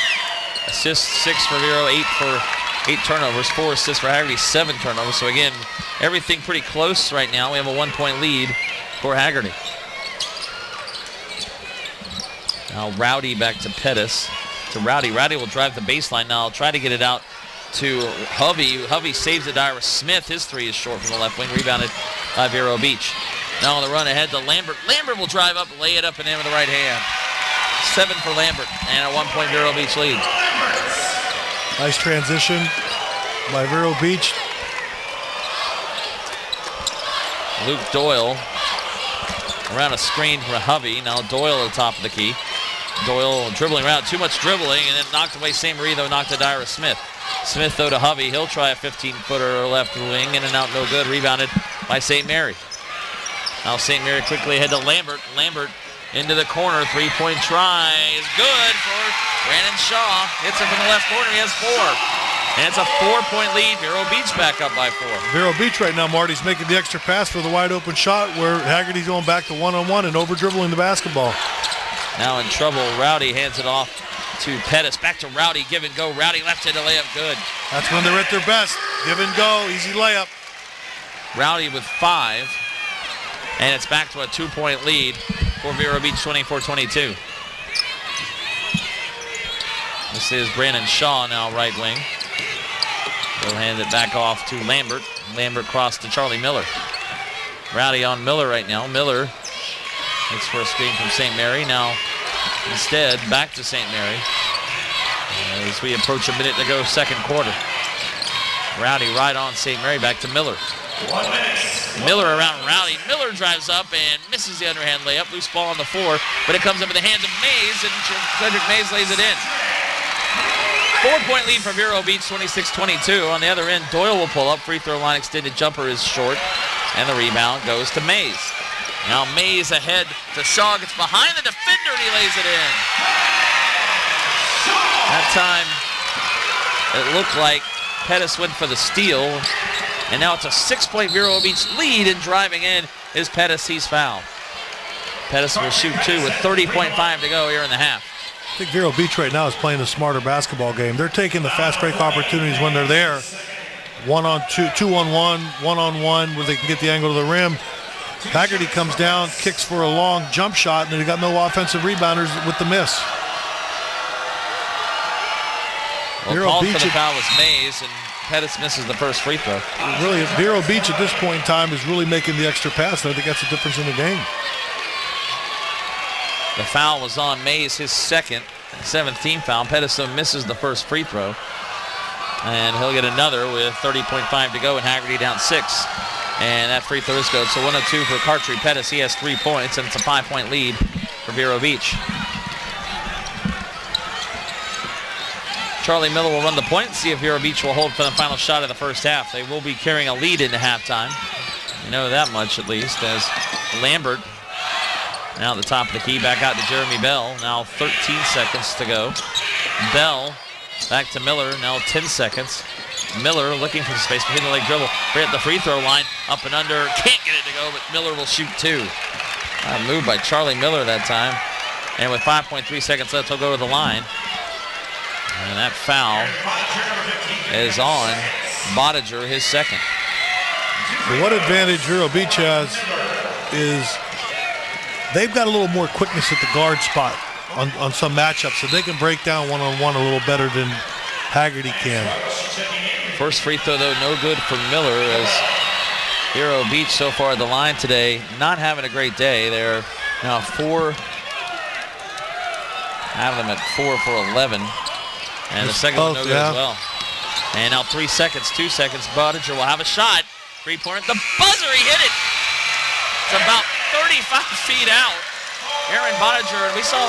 assists 6 for Vero, 8 turnovers, 4 assists for Hagerty, 7 turnovers. So again, everything pretty close right now. We have a 1-point lead for Hagerty. Now Rowdy back to Pettis. To Rowdy. Rowdy will drive the baseline now. Try to get it out to Hovey. Hovey saves it. Ira Smith. His three is short from the left wing. Rebounded by Vero Beach. Now on the run ahead to Lambert. Lambert will drive up, lay it up and in with the right hand. 7 for Lambert, and a 1-point Vero Beach lead. Nice transition by Vero Beach. Luke Doyle around a screen for Hovey. Now Doyle at the top of the key. Doyle dribbling around, too much dribbling, and then knocked away St. Marie, though, knocked to Ira Smith. Smith, though, to Hovey. He'll try a 15-footer left wing, in and out, no good. Rebounded by St. Mary. Now St. Mary quickly ahead to Lambert. Lambert into the corner. 3-point try is good for Brandon Shaw. Hits it from the left corner. He has 4. And it's a 4-point lead. Vero Beach back up by 4. Vero Beach right now, Marty's making the extra pass for the wide open shot, where Hagerty's going back to one-on-one and over-dribbling the basketball. Now in trouble, Rowdy hands it off to Pettis. Back to Rowdy, give and go. Rowdy left-handed layup, good. That's when they're at their best. Give and go, easy layup. Rowdy with 5. And it's back to a 2-point lead for Vero Beach, 24-22. This is Brandon Shaw now right wing. He'll hand it back off to Lambert. Lambert crossed to Charlie Miller. Rowdy on Miller right now. Miller looks for a screen from St. Mary. Now instead back to St. Mary as we approach a minute to go second quarter. Rowdy right on St. Mary, back to Miller. Miller around Rowdy. Miller drives up and misses the underhand layup. Loose ball on the floor, but it comes up in the hands of Mays, and Frederick Mays lays it in. 4-point lead for Vero Beach, 26-22. On the other end, Doyle will pull up. Free throw line extended jumper is short, and the rebound goes to Mays. Now Mays ahead to Shaw, gets behind the defender, and he lays it in. That time, it looked like Pettis went for the steal, and now it's a 6-point Vero Beach lead, and driving in is Pettis. He's fouled. Pettis will shoot 2 with 30.5 to go here in the half. I think Vero Beach right now is playing a smarter basketball game. They're taking the fast break opportunities when they're there. 1-on-2, 2-on-1, 1-on-1, where they can get the angle to the rim. Hagerty comes down, kicks for a long jump shot, and they got no offensive rebounders with the miss. Well, called for the foul was Mays, and Pettis misses the first free throw. Really, Vero Beach at this point in time is really making the extra pass, and I think that's the difference in the game. The foul was on Mays, his second, 7th team foul. Pettis misses the first free throw, and he'll get another with 30.5 to go, and Hagerty down 6. And that free throw is good. So 1 of 2 for Cartry Pettis. He has 3 points, and it's a 5-point lead for Vero Beach. Charlie Miller will run the point and see if Vero Beach will hold for the final shot of the first half. They will be carrying a lead into halftime. You know that much at least, as Lambert now at the top of the key, back out to Jeremy Bell. Now 13 seconds to go. Bell back to Miller, now 10 seconds. Miller looking for space between the leg dribble. Right at the free throw line, up and under. Can't get it to go, but Miller will shoot two. Moved by Charlie Miller that time. And with 5.3 seconds left, he'll go to the line. And that foul is on Bottiger, his second. The one advantage Vero Beach has is they've got a little more quickness at the guard spot on some matchups, so they can break down one-on-one a little better than Hagerty can. First free throw, though, no good for Miller, as Vero Beach so far at the line today not having a great day. They're now have them at 4 for 11. And the second one no good as well. And now 3 seconds, 2 seconds. Bottiger will have a shot. Three-pointer at the buzzer, he hit it. It's about 35 feet out. Aaron Bottiger, and we saw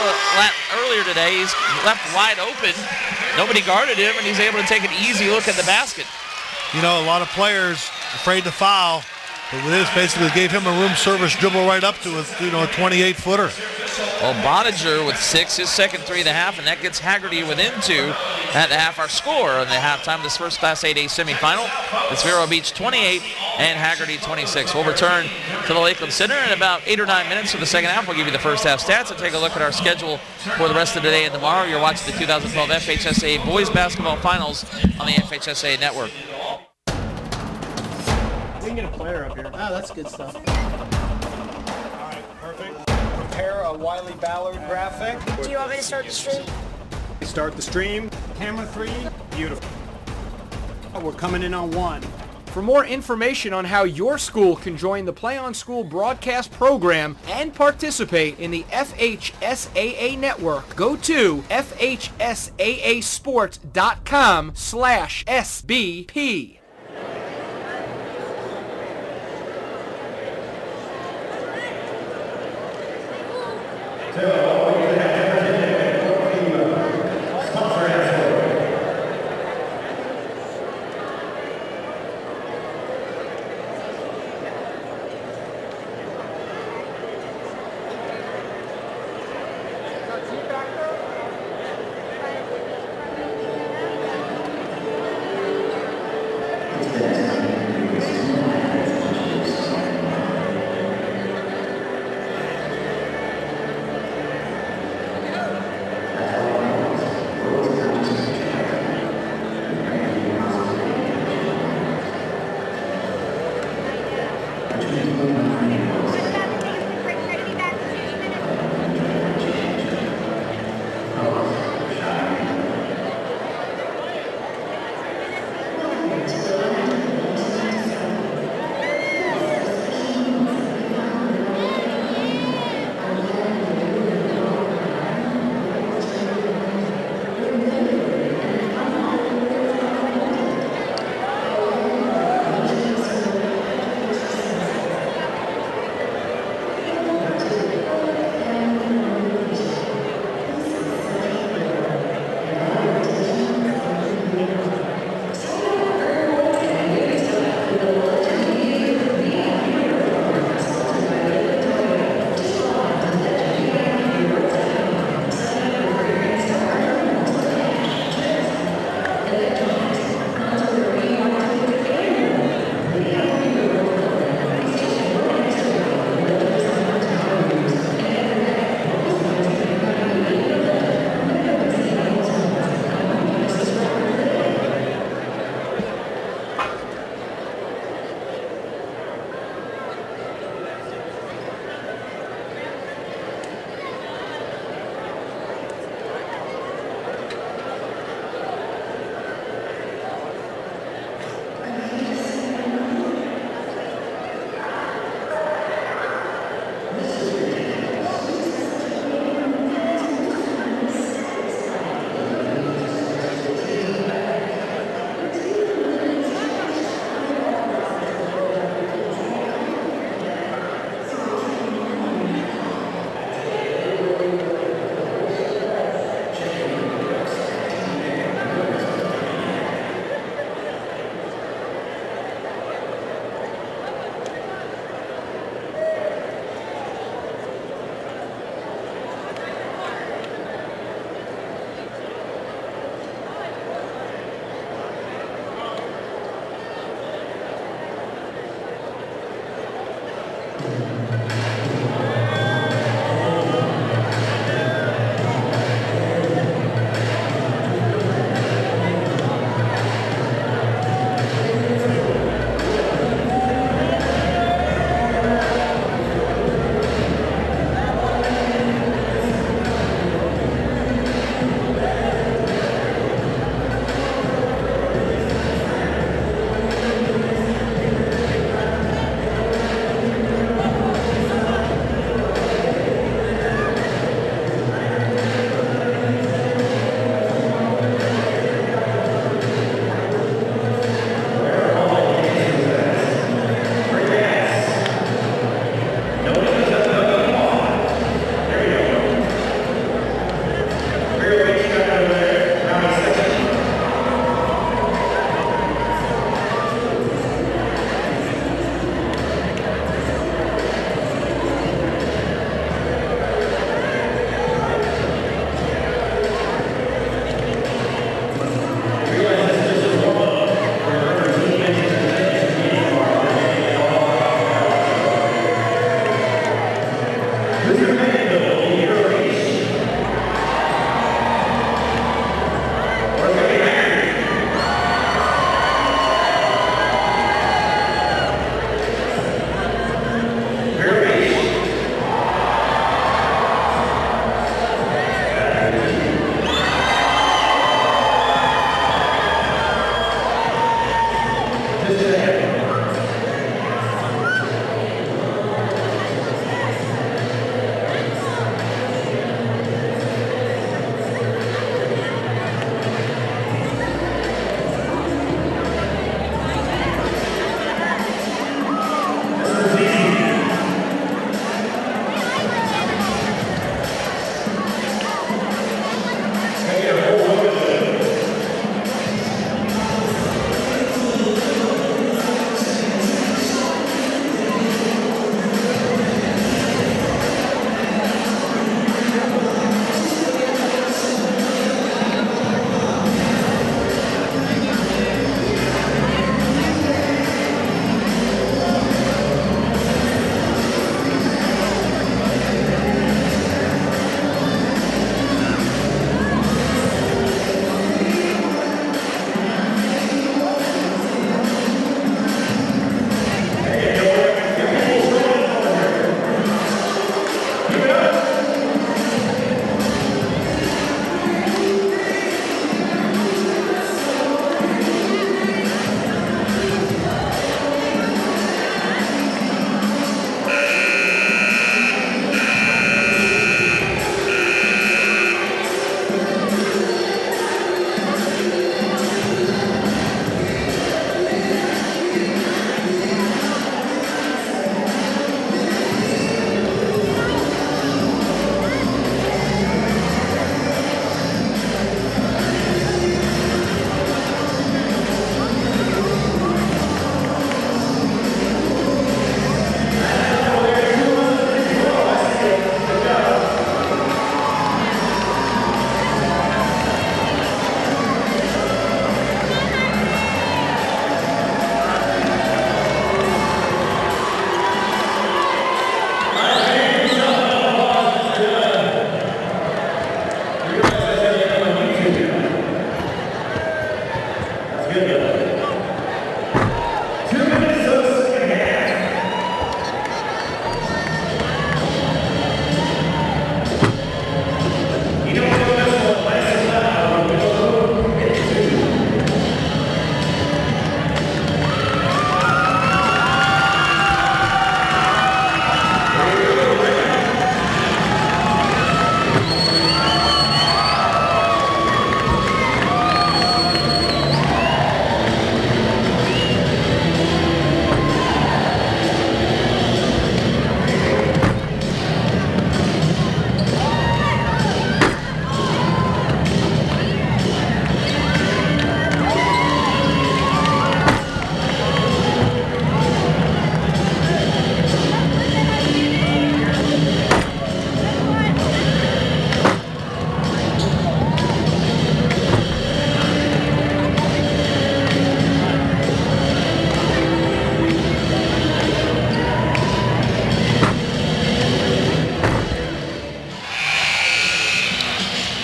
earlier today, he's left wide open. Nobody guarded him, and he's able to take an easy look at the basket. You know, a lot of players afraid to foul, but with this basically gave him a room service dribble right up to a 28-footer. Well, Bottiger with 6, his second 3 in the half, and that gets Hagerty within 2 at the half. Our score in the halftime, this first Class 8A semifinal, it's Vero Beach 28 and Hagerty 26. We'll return to the Lakeland Center in about 8 or 9 minutes for the second half. We'll give you the first half stats and take a look at our schedule for the rest of the day and tomorrow. You're watching the 2012 FHSAA Boys Basketball Finals on the FHSAA Network. We can get a player up here. Oh, that's good stuff. All right, perfect. Prepare a Wiley Ballard graphic. Do you want me to start the stream? Start the stream. Camera 3. Beautiful. We're coming in on 1. For more information on how your school can join the Play on School broadcast program and participate in the FHSAA network, go to FHSAAsports.com/SBP.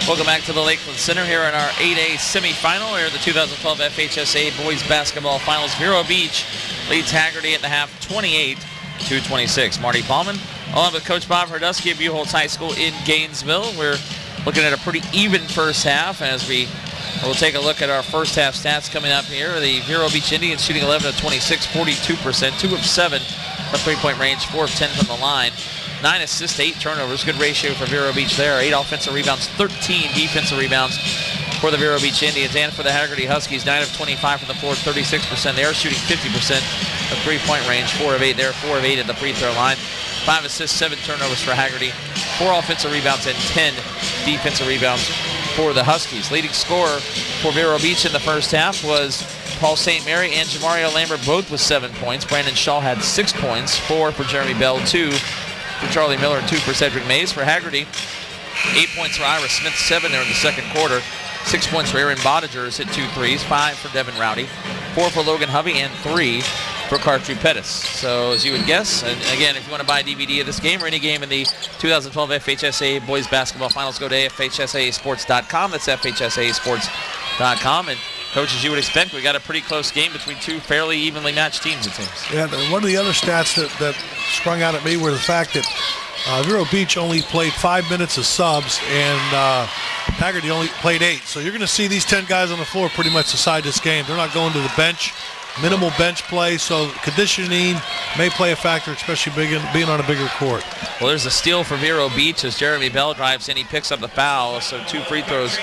Welcome back to the Lakeland Center here in our 8A semifinal here at the 2012 FHSAA Boys Basketball Finals. Vero Beach leads Hagerty at the half 28-26. Marty Ballman along with Coach Bob Herdusky of Buchholz High School in Gainesville. We're looking at a pretty even first half as we'll take a look at our first half stats coming up here. The Vero Beach Indians shooting 11 of 26, 42%, 2 of 7 from three-point range, 4 of 10 from the line. 9 assists, 8 turnovers. Good ratio for Vero Beach there. 8 offensive rebounds, 13 defensive rebounds for the Vero Beach Indians. And for the Hagerty Huskies, 9 of 25 from the floor, 36%. They are shooting 50% of three-point range. 4 of 8 there, 4 of 8 at the free throw line. 5 assists, 7 turnovers for Hagerty. 4 offensive rebounds and 10 defensive rebounds for the Huskies. Leading scorer for Vero Beach in the first half was Paul St. Mary and Jamario Lambert, both with 7 points. Brandon Shaw had 6 points, 4 for Jeremy Bell, 2 for Charlie Miller, and 2 for Cedric Mays. For Hagerty, 8 points for Ira Smith, 7 there in the second quarter. 6 points for Aaron Boddiger, hit 2 threes, 5 for Devin Rowdy, 4 for Logan Hovey, and 3 for Cartry Pettis. So as you would guess, and again, if you want to buy a DVD of this game or any game in the 2012 FHSAA Boys Basketball Finals, go to FHSAAsports.com. That's FHSAAsports.com. And Coach, as you would expect, we got a pretty close game between two fairly evenly matched teams, it seems. Yeah, one of the other stats that sprung out at me were the fact that Vero Beach only played 5 minutes of subs, and Hagerty only played 8. So you're going to see these 10 guys on the floor pretty much decide this game. They're not going to the bench. minimal bench play, so conditioning may play a factor, especially being on a bigger court. Well, there's a steal for Vero Beach as Jeremy Bell drives in. He picks up the foul, so 2 free throws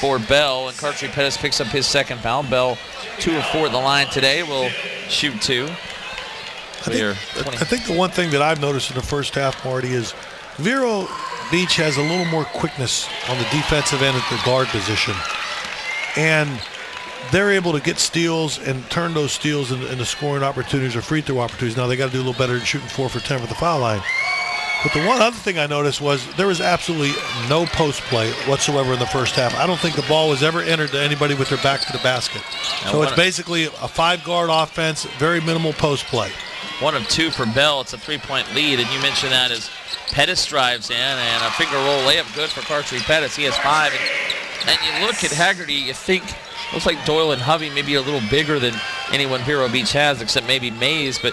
for Bell, and Cartry Pettis picks up his second foul. Bell 2 of 4 at the line today, will shoot 2. I think the one thing that I've noticed in the first half, Marty, is Vero Beach has a little more quickness on the defensive end at the guard position. And they're able to get steals and turn those steals into scoring opportunities or free throw opportunities. Now they got to do a little better than shooting 4 for 10 for the foul line. But the one other thing I noticed was there was absolutely no post play whatsoever in the first half. I don't think the ball was ever entered to anybody with their back to the basket. So it's basically a 5-guard offense, very minimal post play. 1 of 2 for Bell. It's a 3-point lead, and you mentioned that as Pettis drives in, and a finger roll layup good for Cartry Pettis. He has 5. And you look at Hagerty, you think, looks like Doyle and Hovey maybe a little bigger than anyone Vero Beach has, except maybe Mays, but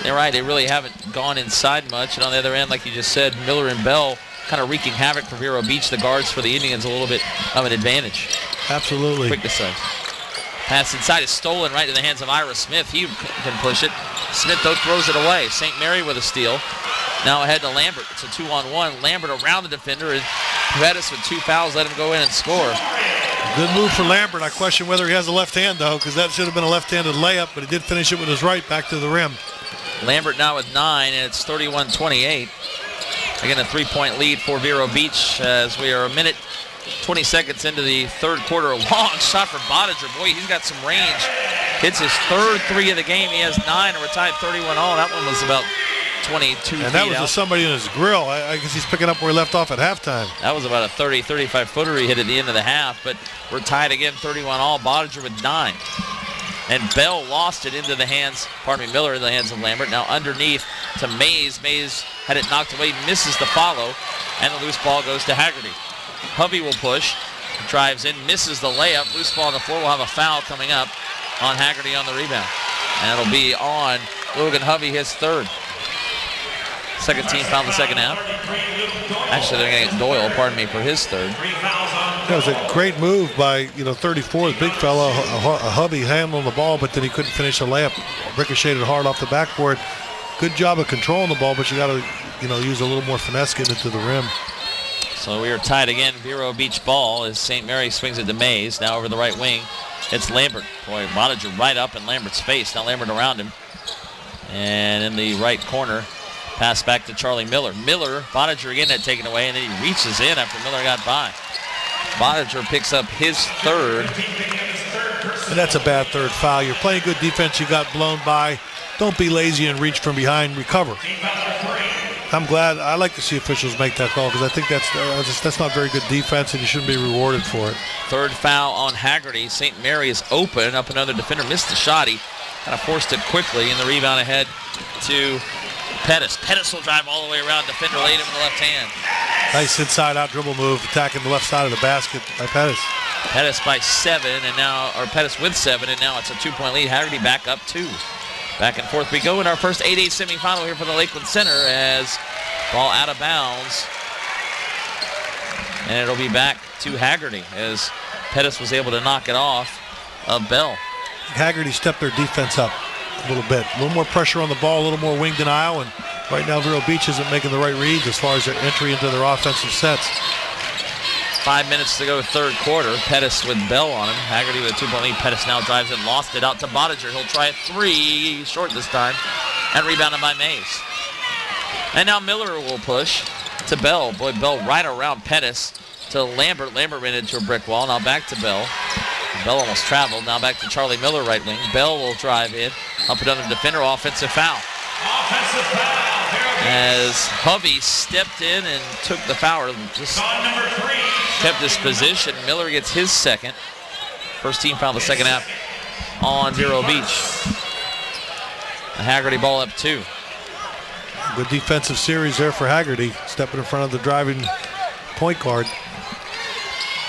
they're right, they really haven't gone inside much. And on the other end, like you just said, Miller and Bell kind of wreaking havoc for Vero Beach. The guards for the Indians a little bit of an advantage. Absolutely. Quick decisive. Pass inside is stolen right in the hands of Ira Smith. He can push it. Smith, though, throws it away. St. Mary with a steal. Now ahead to Lambert. It's a 2-on-1. Lambert around the defender, and Pettis with 2 fouls let him go in and score. Good move for Lambert. I question whether he has a left hand, though, because that should have been a left-handed layup, but he did finish it with his right back to the rim. Lambert now with 9, and it's 31-28. Again, a 3-point lead for Vero Beach as we are a minute 20 seconds into the third quarter. A long shot for Bodiger. Boy, he's got some range. Hits his third 3 of the game. He has 9, and we're tied 31 all. That one was about 22 and feet that was out. with somebody in his grill. I guess he's picking up where he left off at halftime. That was about a 30, 35-footer he hit at the end of the half, but we're tied again 31 all. Bodiger with 9. And Bell lost it into the hands, Miller in the hands of Lambert. Now underneath to Mays. Mays had it knocked away, misses the follow, and the loose ball goes to Hagerty. Hovey will push, drives in, misses the layup. Loose ball on the floor. Will have a foul coming up on Hagerty on the rebound. And it'll be on Logan Hovey, his 3rd. Second team foul in the second half. Actually, they're going to get Doyle, for his 3rd. That was a great move by 34, the big fella. Hovey handling the ball, but then he couldn't finish the layup. Ricocheted hard off the backboard. Good job of controlling the ball, but you got to use a little more finesse getting it to the rim. So we are tied again. Vero Beach ball as St. Mary swings it to Mays. Now over the right wing, it's Lambert. Boy, Bodiger right up in Lambert's face. Now Lambert around him. And in the right corner, pass back to Charlie Miller. Bodiger again had taken away, and then he reaches in after Miller got by. Bodiger picks up his 3rd. And that's a bad 3rd foul. You're playing good defense. You got blown by. Don't be lazy and reach from behind. Recover. I'm glad. I like to see officials make that call because I think that's not very good defense, and you shouldn't be rewarded for it. 3rd foul on Hagerty. St. Mary is open. Up another defender. Missed the shot. He kind of forced it quickly, and the rebound ahead to Pettis. Pettis will drive all the way around. Defender laid him in the left hand. Nice inside-out dribble move, attacking the left side of the basket by Pettis. Pettis by 7, Pettis with 7, and now it's a 2-point lead. Hagerty back up 2. Back and forth we go in our first 8A semifinal here for the Lakeland Center as ball out of bounds. And it'll be back to Hagerty as Pettis was able to knock it off of Bell. Hagerty stepped their defense up a little bit. A little more pressure on the ball, a little more wing denial, and right now Vero Beach isn't making the right reads as far as their entry into their offensive sets. 5 minutes to go, 3rd quarter. Pettis with Bell on him. Hagerty with a 2-point lead. Pettis now drives and lost it out to Bodiger. He'll try a 3, short this time, and rebounded by Mays. And now Miller will push to Bell. Boy, Bell right around Pettis to Lambert. Lambert ran into a brick wall. Now back to Bell. Bell almost traveled. Now back to Charlie Miller, right wing. Bell will drive in. Up another defender. Offensive foul. As Hovey stepped in and took the foul. Just kept his position. Miller gets his 2nd. First team foul in the second half on Vero Beach. The Hagerty ball up 2. Good defensive series there for Hagerty, stepping in front of the driving point guard.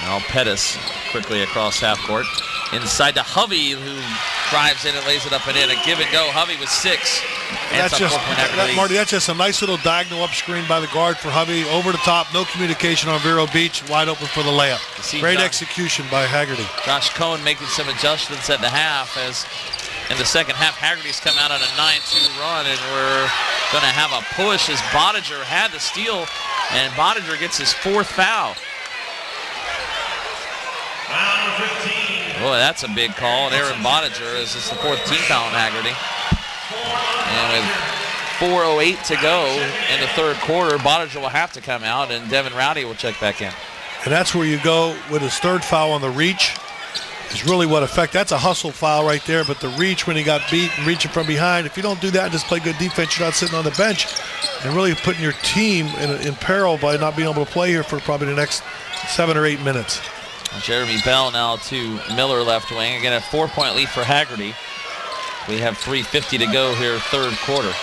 Now Pettis quickly across half court. Inside to Hovey, who drives in and lays it up and in. A give and go. Hovey with 6. And Marty, that's just a nice little diagonal up screen by the guard for Hovey. Over the top, no communication on Vero Beach. Wide open for the layup. Great execution by Hagerty. Josh Cohn making some adjustments at the half as in the second half. Hagerty's come out on a 9-2 run, and we're going to have a push as Bodiger had the steal, and Bodiger gets his 4th foul. Boy, that's a big call. And Aaron Bodiger is the 4th team foul on Hagerty. And with 4:08 to go in the third quarter, Bodiger will have to come out, and Devin Rowdy will check back in. And that's where you go with his 3rd foul on the reach. Is really what that's a hustle foul right there, but the reach when he got beat and reaching from behind, if you don't do that and just play good defense, you're not sitting on the bench and really putting your team in peril by not being able to play here for probably the next 7 or 8 minutes. Jeremy Bell now to Miller left wing. Again, a 4-point lead for Hagerty. We have 3:50 to go here, third quarter.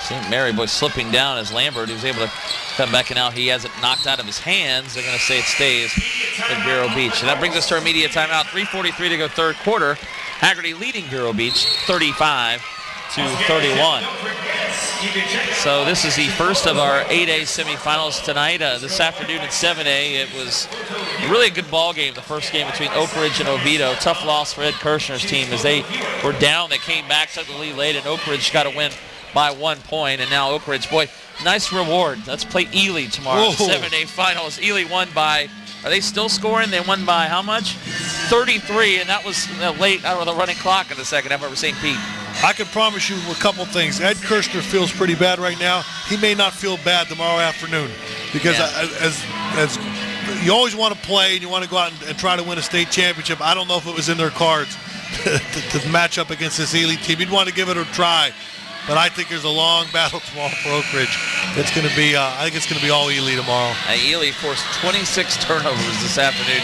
St. Mary boy slipping down as Lambert, who's able to come back, and now he has it knocked out of his hands. They're going to say it stays at Vero Beach. And that brings us to our media timeout. 3:43 to go, third quarter. Hagerty leading Vero Beach 35-31. So this is the first of our 8A semifinals tonight. This afternoon at 7A, it was really a good ball game. The first game between Oak Ridge and Oviedo. Tough loss for Ed Kirshner's team as they were down. They came back, took the lead late, and Oak Ridge got a win by 1 point. And now Oak Ridge, boy, nice reward. Let's play Ely tomorrow. The 7A finals. Ely won by, are they still scoring? They won by how much? 33, and that was late out of the running clock in the second half over St. Pete. I can promise you a couple things. Ed Kirshner feels pretty bad right now. He may not feel bad tomorrow afternoon because as you always want to play and you want to go out and try to win a state championship. I don't know if it was in their cards to match up against this Ely team. He'd want to give it a try. But I think there's a long battle tomorrow for Oak Ridge. It's going to be, I think it's going to be all Ely tomorrow. Ely forced 26 turnovers this afternoon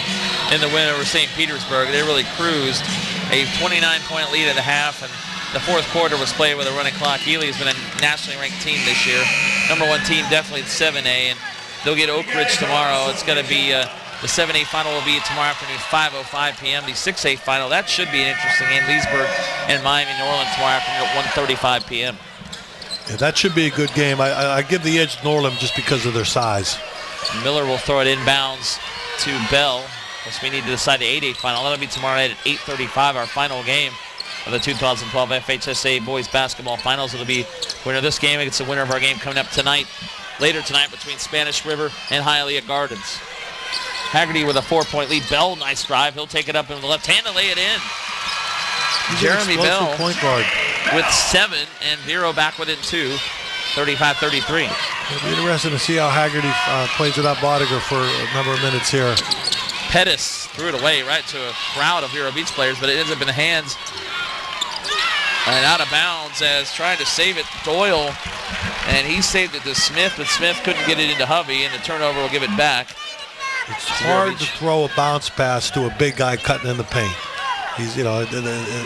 in the win over St. Petersburg. They really cruised a 29-point lead at the half, and the fourth quarter was played with a running clock. Ely has been a nationally ranked team this year. Number 1 team definitely at 7A, and they'll get Oak Ridge tomorrow. It's going to be the 7A final will be tomorrow afternoon, 5:05 p.m. The 6A final, that should be an interesting game. Leesburg and Miami, New Orleans tomorrow afternoon at 1:35 p.m. Yeah, that should be a good game. I give the edge to Norland just because of their size. Miller will throw it inbounds to Bell. Plus we need to decide the 8A final. That'll be tomorrow night at 8:35, our final game of the 2012 FHSAA Boys Basketball Finals. It'll be winner of this game against the winner of our game coming up tonight, later tonight between Spanish River and Hialeah Gardens. Hagerty with a 4-point lead. Bell, nice drive. He'll take it up in the left hand and lay it in. Jeremy Bell point guard with 7, and Vero back with it 2. 35-33. It'll be interesting to see how Hagerty plays without Bodiger for a number of minutes here. Pettis threw it away right to a crowd of Vero Beach players, but it ends up in the hands and out of bounds as trying to save it, Doyle, and he saved it to Smith, but Smith couldn't get it into Hovey, and the turnover will give it back. It's hard to throw a bounce pass to a big guy cutting in the paint. He's, it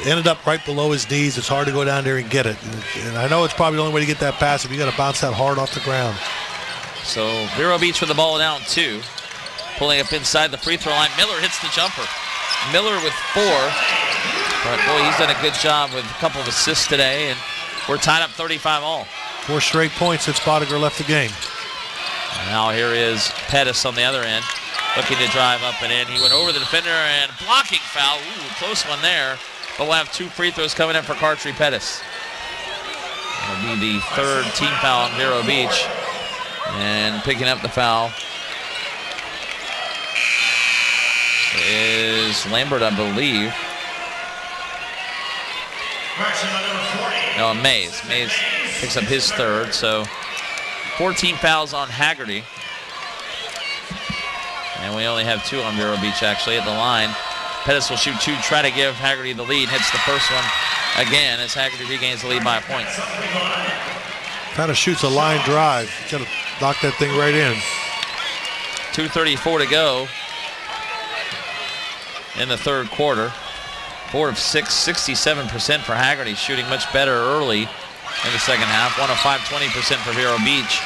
ended up right below his knees. It's hard to go down there and get it. And I know it's probably the only way to get that pass if you got to bounce that hard off the ground. So Vero Beach with the ball down 2. Pulling up inside the free throw line. Miller hits the jumper. Miller with 4. But boy, he's done a good job with a couple of assists today, and we're tied up 35-all. 4 straight points since Bodiger left the game. And now here is Pettis on the other end, looking to drive up and in. He went over the defender and blocking foul. Ooh, close one there. But we'll have 2 free throws coming in for Cartry Pettis. It'll be the 3rd team foul on Vero Beach. And picking up the foul is Lambert, I believe. No, Mays. Mays picks up his 3rd, so 14 fouls on Hagerty. And we only have 2 on Vero Beach actually at the line. Pettis will shoot 2, try to give Hagerty the lead. Hits the first one again as Hagerty regains the lead by a point. Kind of shoots a line drive. He's got to knock that thing right in. 2:34 to go in the third quarter. 4 of 6, 67% for Hagerty, shooting much better early in the second half. 1 of 5, 20% for Vero Beach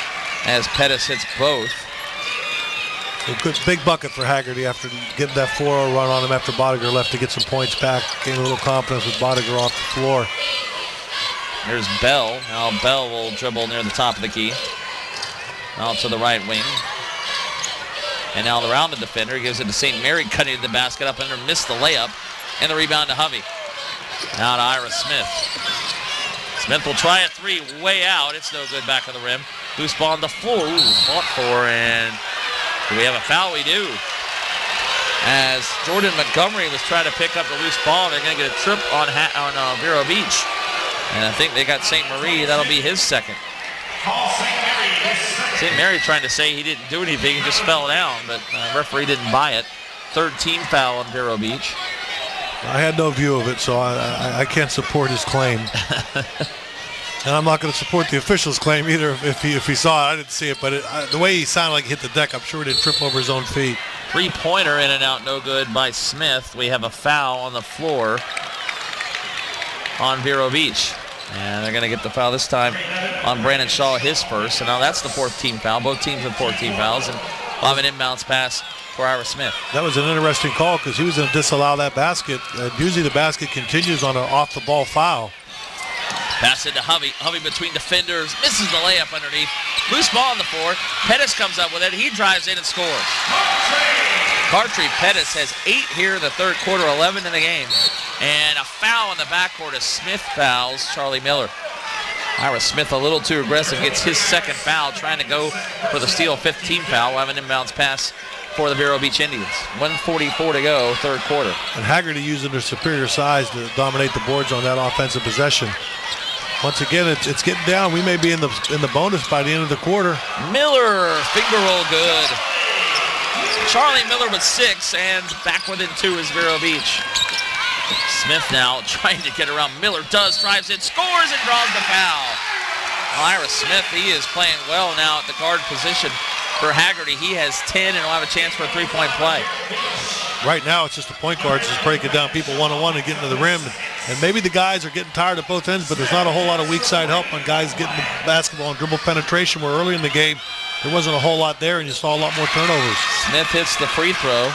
as Pettis hits both. A good big bucket for Hagerty after getting that 4-0 run on him after Bodiger left to get some points back. Gained a little confidence with Bodiger off the floor. Here's Bell. Now Bell will dribble near the top of the key. Now to the right wing. And now around the defender. Gives it to St. Mary, cutting to the basket up under, missed the layup. And the rebound to Hovey. Now to Ira Smith. Smith will try a three way out. It's no good back of the rim. Loose ball on the floor. Ooh, fought for, and do we have a foul? We do. As Jordan Montgomery was trying to pick up the loose ball, they're going to get a trip on Vero Beach. And I think they got St. Marie. That'll be his second. St. Mary trying to say he didn't do anything, he just fell down, but referee didn't buy it. Third team foul on Vero Beach. I had no view of it, so I can't support his claim. And I'm not going to support the official's claim either if he saw it. I didn't see it, but the way he sounded like he hit the deck, I'm sure he didn't trip over his own feet. Three-pointer in and out, no good by Smith. We have a foul on the floor on Vero Beach. And they're going to get the foul this time on Brandon Shaw, his first. And now that's the fourth team foul. Both teams with 14 fouls. And we'll have an inbounds pass for Ira Smith. That was an interesting call because he was going to disallow that basket. Usually the basket continues on an off-the-ball foul. Pass it to Hovey. Hovey between defenders. Misses the layup underneath. Loose ball on the floor. Pettis comes up with it. He drives in and scores. Cartry Pettis has 8 here in the third quarter, 11 in the game. And a foul in the backcourt as Smith fouls Charlie Miller. Ira Smith a little too aggressive, gets his second foul, trying to go for the steal, fifth team foul. We'll have an inbounds pass for the Vero Beach Indians. 1:44 to go, third quarter. And Hagerty using their superior size to dominate the boards on that offensive possession. Once again, it's getting down. We may be in the bonus by the end of the quarter. Miller, finger roll good. Charlie Miller with 6, and back within 2 is Vero Beach. Smith now trying to get around. Miller drives in, scores, and draws the foul. Ira Smith, he is playing well now at the guard position for Hagerty. He has 10 and will have a chance for a three-point play. Right now, it's just the point guards just breaking down people one-on-one and getting to the rim. And maybe the guys are getting tired at both ends, but there's not a whole lot of weak side help on guys getting the basketball and dribble penetration, where early in the game, there wasn't a whole lot there and you saw a lot more turnovers. Smith hits the free throw,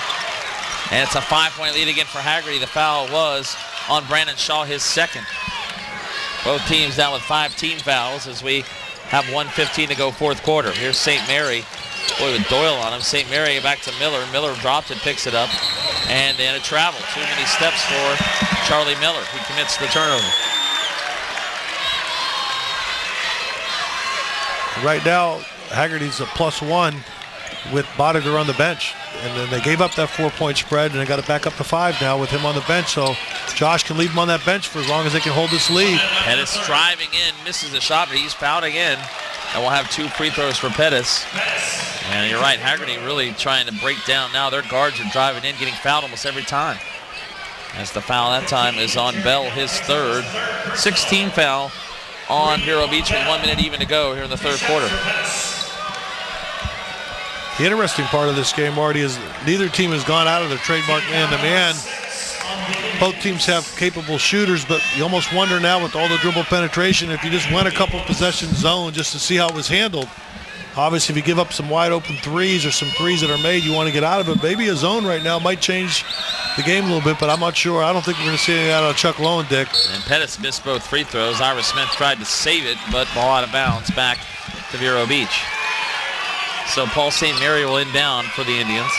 and it's a 5-point lead again for Hagerty. The foul was on Brandon Shaw, his second. Both teams down with 5 team fouls as we have 1:15 to go, fourth quarter. Here's St. Mary. Boy, with Doyle on him. St. Mary back to Miller. Miller drops it, picks it up, and then a travel. Too many steps for Charlie Miller, who commits the turnover. Right now, Hagerty's a +1 with Bodiger on the bench. And then they gave up that 4-point spread, and they got it back up to 5 now with him on the bench. So Josh can leave him on that bench for as long as they can hold this lead. Pettis driving in, misses the shot, but he's fouled again. And we'll have 2 free throws for Pettis. And you're right, Hagerty really trying to break down now. Their guards are driving in, getting fouled almost every time. As the foul that time is on Bell, his third. 16 foul on Vero Beach with 1 minute even to go here in the third quarter. The interesting part of this game, Marty, is neither team has gone out of their trademark man-to-man. Both teams have capable shooters, but you almost wonder now with all the dribble penetration, if you just went a couple possession zone just to see how it was handled. Obviously, if you give up some wide open threes or some threes that are made, you want to get out of it. Maybe a zone right now might change the game a little bit, but I'm not sure. I don't think we're going to see anything out of Chuck Lowen, Dick. And Pettis missed both free throws. Ira Smith tried to save it, but ball out of bounds back to Vero Beach. So Paul St. Mary will inbound for the Indians.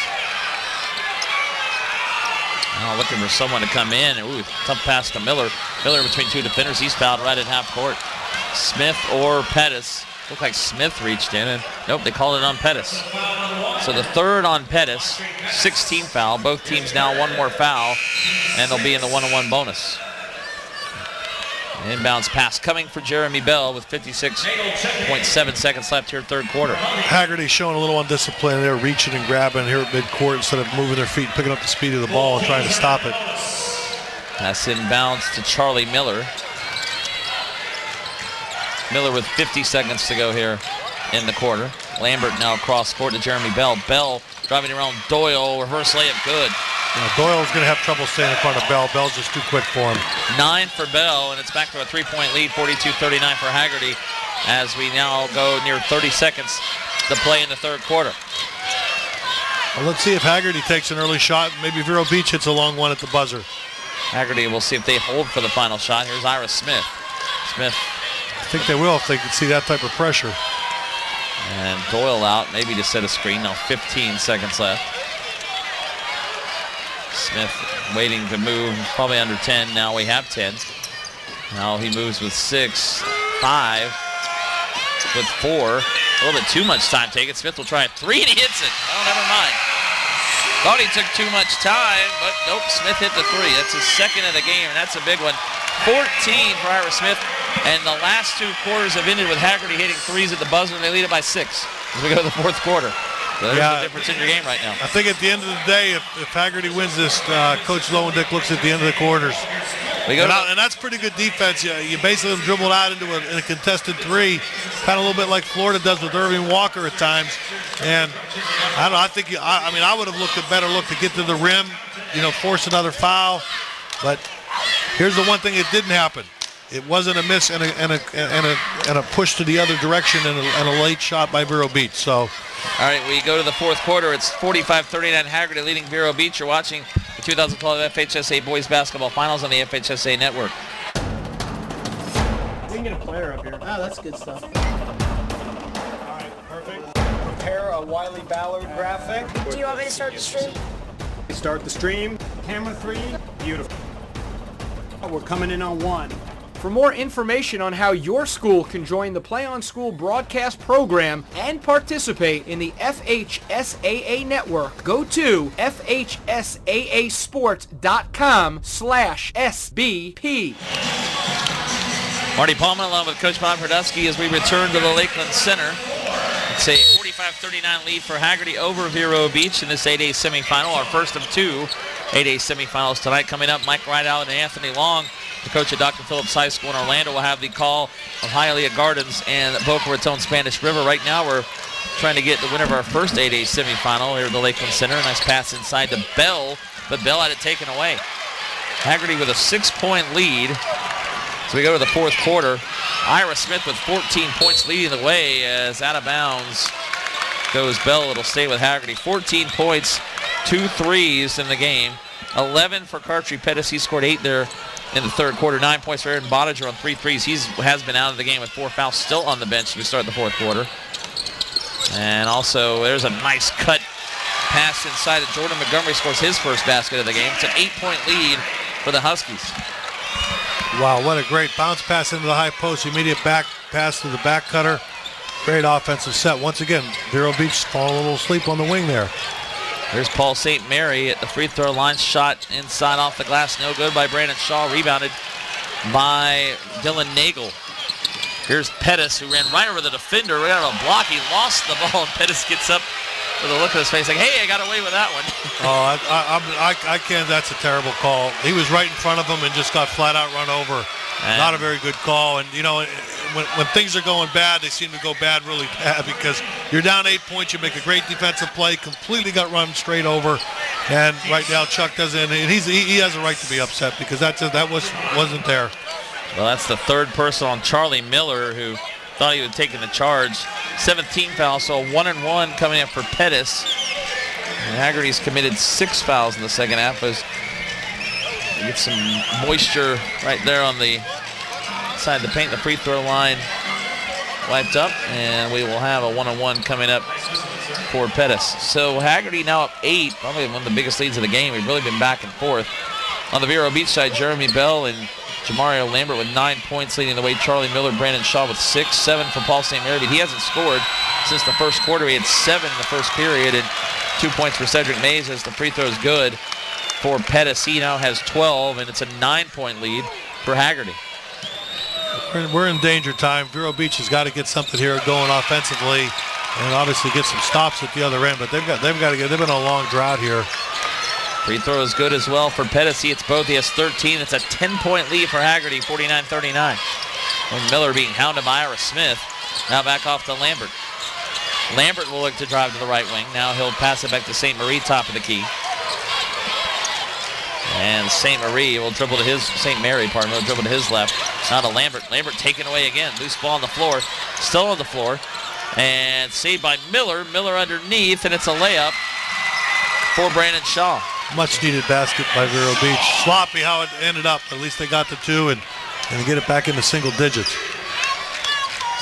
Now looking for someone to come in. Ooh, tough pass to Miller. Miller between 2 defenders. He's fouled right at half court. Smith or Pettis. Looked like Smith reached in, and nope, they called it on Pettis. So the third on Pettis, 16 foul. Both teams now 1 more foul, and they'll be in the 1-on-1 bonus. Inbounds pass coming for Jeremy Bell with 56.7 seconds left here, third quarter. Hagerty showing a little undiscipline there, reaching and grabbing here at midcourt instead of moving their feet, picking up the speed of the ball and trying to stop it. Pass inbounds to Charlie Miller. Miller with 50 seconds to go here in the quarter. Lambert now cross court to Jeremy Bell. Bell driving around Doyle, reverse layup, good. Doyle's going to have trouble staying in front of Bell. Bell's just too quick for him. 9 for Bell, and it's back to a 3-point lead, 42-39 for Hagerty, as we now go near 30 seconds to play in the third quarter. Well, let's see if Hagerty takes an early shot. Maybe Vero Beach hits a long one at the buzzer. Hagerty, we'll see if they hold for the final shot. Here's Ira Smith. Smith. I think they will if they can see that type of pressure. And Doyle out, maybe to set a screen. Now 15 seconds left. Smith waiting to move, probably under 10. Now we have 10. Now he moves with 6, 5, with 4. A little bit too much time taken. Smith will try a 3, and he hits it. Oh, never mind. Thought he took too much time, but nope, Smith hit the 3. That's his second of the game, and that's a big one. 14 for Ira Smith, and the last 2 quarters have ended with Hagerty hitting 3s at the buzzer, and they lead it by 6 as we go to the 4th quarter. So there's the difference in your game right now. I think at the end of the day, if Hagerty wins this, Coach Lowendick looks at the end of the quarters. And that's pretty good defense. You basically dribbled out into a contested 3, kind of a little bit like Florida does with Irving Walker at times. And I don't know. I would have looked a better look to get to the rim, force another foul. But here's the one thing that didn't happen. It wasn't a miss and a push to the other direction and a late shot by Vero Beach. So, all right, we go to the 4th quarter. It's 45-39 Hagerty leading Vero Beach. You're watching the 2012 FHSAA Boys Basketball Finals on the FHSAA Network. We can get a player up here. Oh, that's good stuff. All right, perfect. Prepare a Wiley Ballard graphic. Do you want me to start the stream? Start the stream. Camera 3. Beautiful. We're coming in on 1. For more information on how your school can join the Play on School broadcast program and participate in the FHSAA network, go to FHSAAsports.com/SBP. Marty Palmer along with Coach Bob Hrdusky as we return to the Lakeland Center. It's a 45-39 lead for Hagerty over Vero Beach in this 8A semifinal, our first of 2 8A semifinals tonight. Coming up, Mike Rideout and Anthony Long, the coach at Dr. Phillips High School in Orlando, will have the call of Hialeah Gardens and Boca Raton Spanish River. Right now we're trying to get the winner of our first 8A semifinal here at the Lakeland Center. Nice pass inside to Bell, but Bell had it taken away. Hagerty with a 6-point lead. So we go to the 4th quarter. Ira Smith with 14 points leading the way as out of bounds goes Bell. It'll stay with Hagerty. 14 points, 2 threes in the game. 11 for Cartry Pettis. He scored 8 there in the 3rd quarter. 9 points for Aaron Bodiger on 3 threes. He has been out of the game with 4 fouls, still on the bench as we start the 4th quarter. And also there's a nice cut pass inside of Jordan Montgomery, scores his first basket of the game. It's an 8-point lead for the Huskies. Wow, what a great bounce pass into the high post. Immediate back pass to the back cutter. Great offensive set. Once again, Vero Beach falling a little asleep on the wing there. There's Paul St. Mary at the free throw line. Shot inside off the glass. No good by Brandon Shaw. Rebounded by Dylan Nagel. Here's Pettis, who ran right over the defender. We got a block. He lost the ball, and Pettis gets up with a look on his face like, hey, I got away with that one. I can't. That's a terrible call. He was right in front of him and just got flat out run over. Not a very good call. And, when things are going bad, they seem to go bad really bad because you're down 8 points. You make a great defensive play, completely got run straight over. And right now Chuck doesn't. And he has a right to be upset because that wasn't there. Well, that's the 3rd person on Charlie Miller, who thought he was taking the charge. 17 fouls, so a 1-and-1 coming up for Pettis. And Hagerty's committed 6 fouls in the second half as you get some moisture right there on the side of the paint. The free throw line wiped up, and we will have a 1-and-1 coming up for Pettis. So Hagerty now up 8, probably one of the biggest leads of the game. We've really been back and forth. On the Vero Beach side, Jeremy Bell and Jamario Lambert with 9 points leading the way. Charlie Miller, Brandon Shaw with 6, 7 for Paul St. Mary, but he hasn't scored since the 1st quarter. He had 7 in the 1st period and 2 points for Cedric Mays as the free throw is good for Pettis. He now has 12, and it's a 9-point lead for Hagerty. We're in danger time. Vero Beach has got to get something here going offensively and obviously get some stops at the other end, but they've been on a long drought here. Free throw is good as well for Pettis. He hits both. He has 13. It's a 10-point lead for Hagerty, 49-39. And Miller being hounded by Ira Smith. Now back off to Lambert. Lambert will look to drive to the right wing. Now he'll pass it back to St. Marie, top of the key. And St. Mary will dribble to his left. Now to Lambert. Lambert taken away again. Loose ball on the floor. Still on the floor. And saved by Miller. Miller underneath, and it's a layup for Brandon Shaw. Much needed basket by Vero Beach. Sloppy how it ended up. At least they got the 2 and get it back into single digits.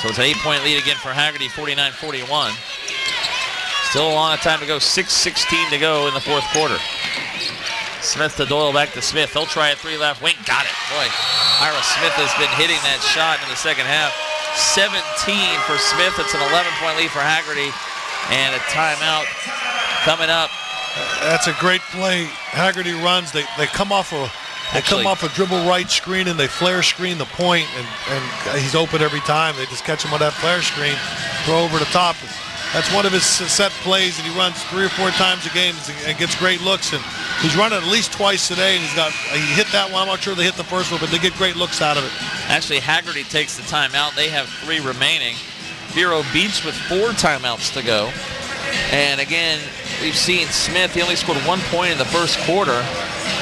So it's an 8-point lead again for Hagerty, 49-41. Still a long time to go. 6:16 to go in the 4th quarter. Smith to Doyle, back to Smith. He'll try a 3 left wing. Got it. Boy, Ira Smith has been hitting that shot in the second half. 17 for Smith. It's an 11-point lead for Hagerty. And a timeout coming up. That's a great play. Hagerty runs. They come off a dribble right screen and they flare screen the point, and he's open every time. They just catch him on that flare screen, throw over the top. That's one of his set plays that he runs 3 or 4 times a game and gets great looks. And he's run it at least twice today, and he hit that one. I'm not sure they hit the first one, but they get great looks out of it. Actually, Hagerty takes the timeout. They have 3 remaining. Vero Beach with 4 timeouts to go. And again, we've seen Smith, he only scored 1 point in the first quarter,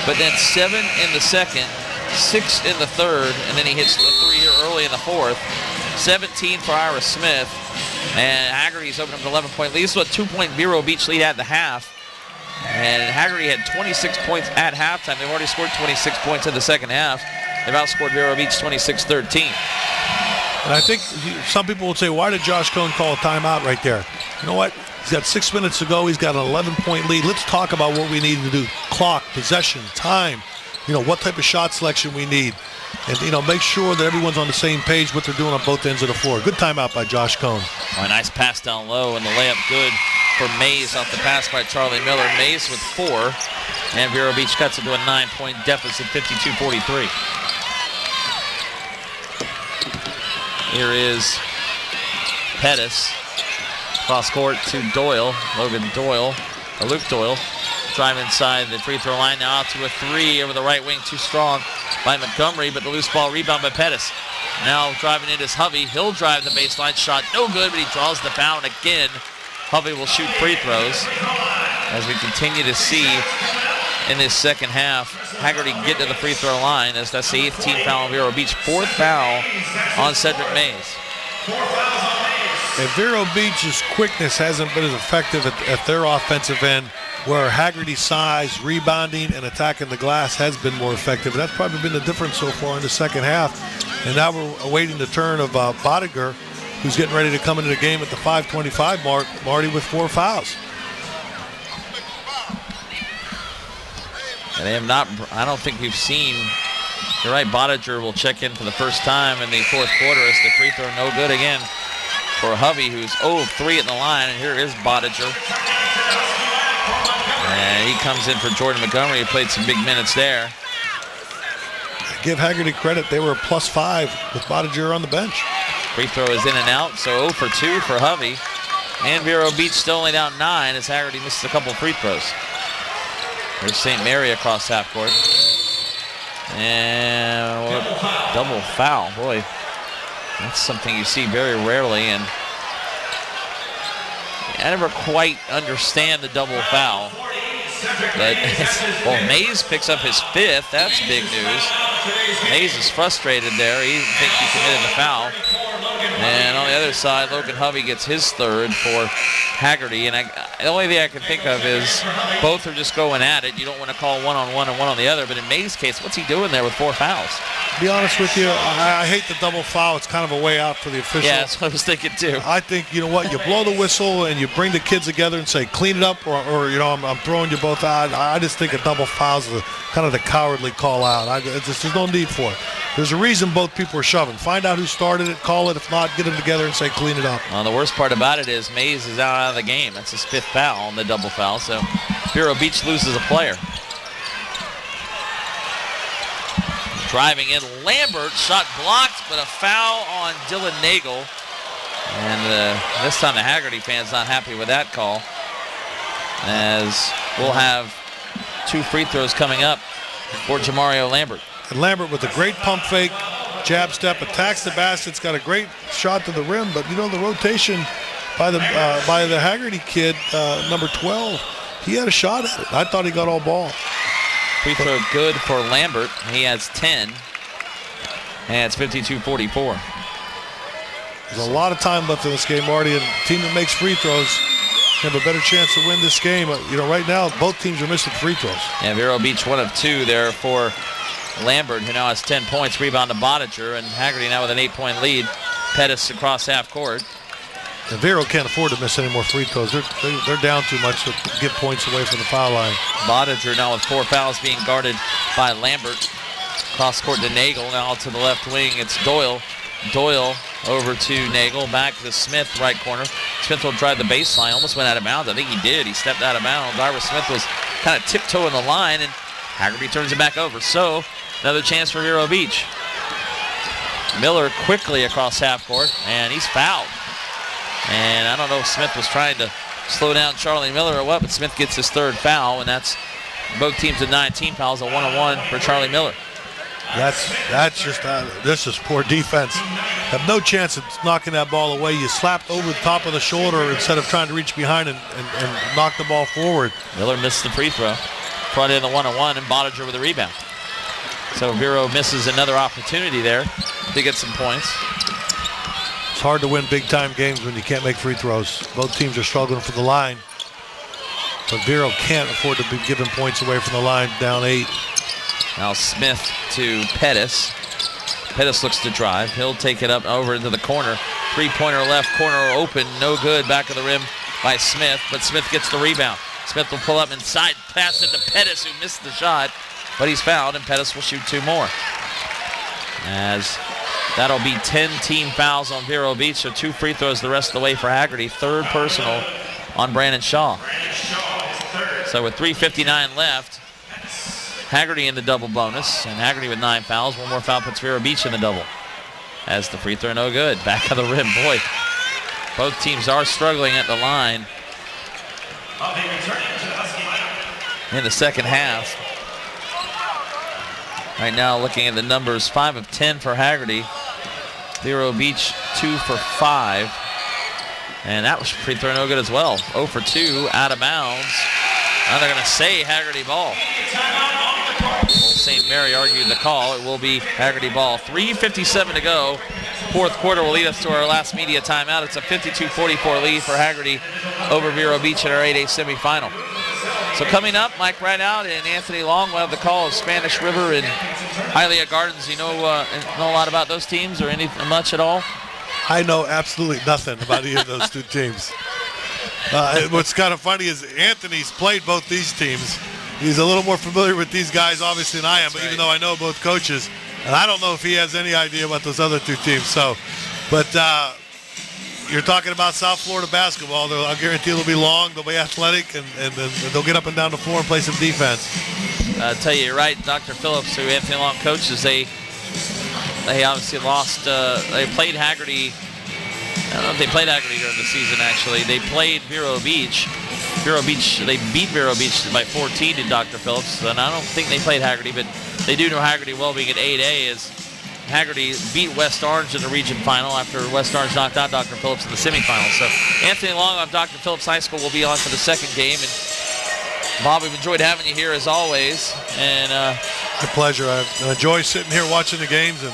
but then 7 in the second, 6 in the third, and then he hits the 3 here early in the fourth. 17 for Ira Smith. And Hagerty's opened up an 11-point lead. This is a 2-point Vero Beach lead at the half. And Hagerty had 26 points at halftime. They've already scored 26 points in the second half. They've outscored Vero Beach 26-13. And I think some people would say, why did Josh Cohn call a timeout right there? You know what? He's got 6 minutes to go. He's got an 11-point lead. Let's talk about what we need to do. Clock, possession, time. What type of shot selection we need. And, make sure that everyone's on the same page, what they're doing on both ends of the floor. Good timeout by Josh Cohn. Oh, a nice pass down low, and the layup good for Mays off the pass by Charlie Miller. Mays with 4, and Vero Beach cuts into a 9-point deficit, 52-43. Here is Pettis. Cross court to Doyle, Luke Doyle. Drive inside the free throw line, now out to a 3 over the right wing, too strong by Montgomery, but the loose ball rebound by Pettis. Now driving it is Hovey. He'll drive the baseline shot, no good, but he draws the foul, and again, Hovey will shoot free throws. As we continue to see in this second half, Hagerty get to the free throw line as that's the 8th team foul on Vero Beach. 4th foul on Cedric Mays. And Vero Beach's quickness hasn't been as effective at their offensive end, where Hagerty's size, rebounding, and attacking the glass has been more effective. And that's probably been the difference so far in the second half. And now we're awaiting the turn of Bodiger, who's getting ready to come into the game at the 5:25 mark, Marty, with 4 fouls. And they have not, I don't think we've seen, you're right, Bodiger will check in for the first time in the fourth quarter as the free throw no good again for Hovey, who's 0 of 3 at the line, and here is Bodiger. And he comes in for Jordan Montgomery, who played some big minutes there. Give Hagerty credit, they were a +5 with Bodiger on the bench. Free throw is in and out, so 0 for 2 for Hovey. And Vero Beach still only down 9 as Hagerty misses a couple free throws. There's St. Mary across half court. And double foul, boy. That's something you see very rarely, and I never quite understand the double foul. But, well, Mays picks up his 5th. That's big news. Mays is frustrated there. He didn't think he committed the foul. And on the other side, Logan Hovey gets his 3rd for Hagerty. And the only thing I can think of is both are just going at it. You don't want to call one on one and one on the other. But in Mays' case, what's he doing there with 4 fouls? To be honest with you, I hate the double foul. It's kind of a way out for the official. Yeah, that's what I was thinking too. I think, you know what, you blow the whistle and you bring the kids together and say, clean it up, or I'm throwing you both out. I just think a double foul is kind of the cowardly call out. There's no need for it. There's a reason both people are shoving. Find out who started it, call it. If not, get them together and say, clean it up. Well, the worst part about it is Mays is out of the game. That's his 5th foul on the double foul. So Vero Beach loses a player. Driving in, Lambert, shot blocked, but a foul on Dylan Nagel. And this time the Hagerty fans not happy with that call, as we'll have 2 free throws coming up for Jamario Lambert. And Lambert with a great pump fake, jab step, attacks the basket's got a great shot to the rim, but the rotation by the Hagerty kid, number 12, he had a shot at it. I thought he got all ball. Free throw good for Lambert. He has 10. And it's 52-44. There's a lot of time left in this game, Marty, and the team that makes free throws have a better chance to win this game. Right now, both teams are missing free throws. Yeah, Vero Beach 1 of 2 there for Lambert, who now has 10 points, rebound to Bodiger, and Hagerty now with an 8-point lead. Pettis across half court. And Vero can't afford to miss any more free throws. They're down too much to give points away from the foul line. Bodiger now with 4 fouls being guarded by Lambert. Cross court to Nagel. Now to the left wing. It's Doyle. Doyle over to Nagel. Back to Smith, right corner. Smith will drive the baseline. Almost went out of bounds. I think he did. He stepped out of bounds. Ira Smith was kind of tiptoeing the line, and Hagerty turns it back over. So another chance for Vero Beach. Miller quickly across half court, and he's fouled. And I don't know if Smith was trying to slow down Charlie Miller or what, but Smith gets his 3rd foul, and that's both teams with 19 fouls, a 1-on-1 for Charlie Miller. That's just this is poor defense. Have no chance of knocking that ball away. You slapped over the top of the shoulder instead of trying to reach behind and knock the ball forward. Miller missed the free throw. Brought in the 1-on-1, and Bodiger with a rebound. So Vero misses another opportunity there to get some points. It's hard to win big-time games when you can't make free throws. Both teams are struggling for the line. But Vero can't afford to be giving points away from the line, down 8. Now Smith to Pettis. Pettis looks to drive. He'll take it up over into the corner. 3-pointer left, corner open, no good. Back of the rim by Smith, but Smith gets the rebound. Smith will pull up inside, pass into Pettis, who missed the shot, but he's fouled, and Pettis will shoot 2 more. As that'll be 10 team fouls on Vero Beach, so 2 free throws the rest of the way for Hagerty. 3rd personal on Brandon Shaw. So with 3:59 left, Hagerty in the double bonus, and Hagerty with 9 fouls. 1 more foul puts Vero Beach in the double. As the free throw no good. Back of the rim. Boy, both teams are struggling at the line in the second half. Right now looking at the numbers, 5 of 10 for Hagerty. Vero Beach 2 for 5. And that was free throw no good as well. 0 for 2 out of bounds. Now they're going to say Hagerty ball. St. Mary argued the call. It will be Hagerty ball. 3:57 to go. 4th quarter will lead us to our last media timeout. It's a 52-44 lead for Hagerty over Vero Beach in our 8A semifinal. So coming up, Mike Rideout and Anthony Long will have the call of Spanish River and Hialeah Gardens. You know a lot about those teams, or anything much at all? I know absolutely nothing about either of those 2 teams. What's kind of funny is Anthony's played both these teams. He's a little more familiar with these guys, obviously, than I am, but even though I know both coaches, and I don't know if he has any idea about those other 2 teams. So, but you're talking about South Florida basketball. I guarantee it'll be long, they'll be athletic, and they'll get up and down the floor and play some defense. I'll tell you, you're right, Dr. Phillips, who Anthony Long coaches, they obviously lost. They played Hagerty. I don't know if they played Hagerty during the season, actually. They played Vero Beach. They beat Vero Beach by 14 to Dr. Phillips, and I don't think they played Hagerty, but they do know Hagerty well, being at 8A, as Hagerty beat West Orange in the region final after West Orange knocked out Dr. Phillips in the semifinal. So Anthony Long of Dr. Phillips High School will be on for the 2nd game. And Bob, we've enjoyed having you here as always. And it's a pleasure. I enjoy sitting here watching the games and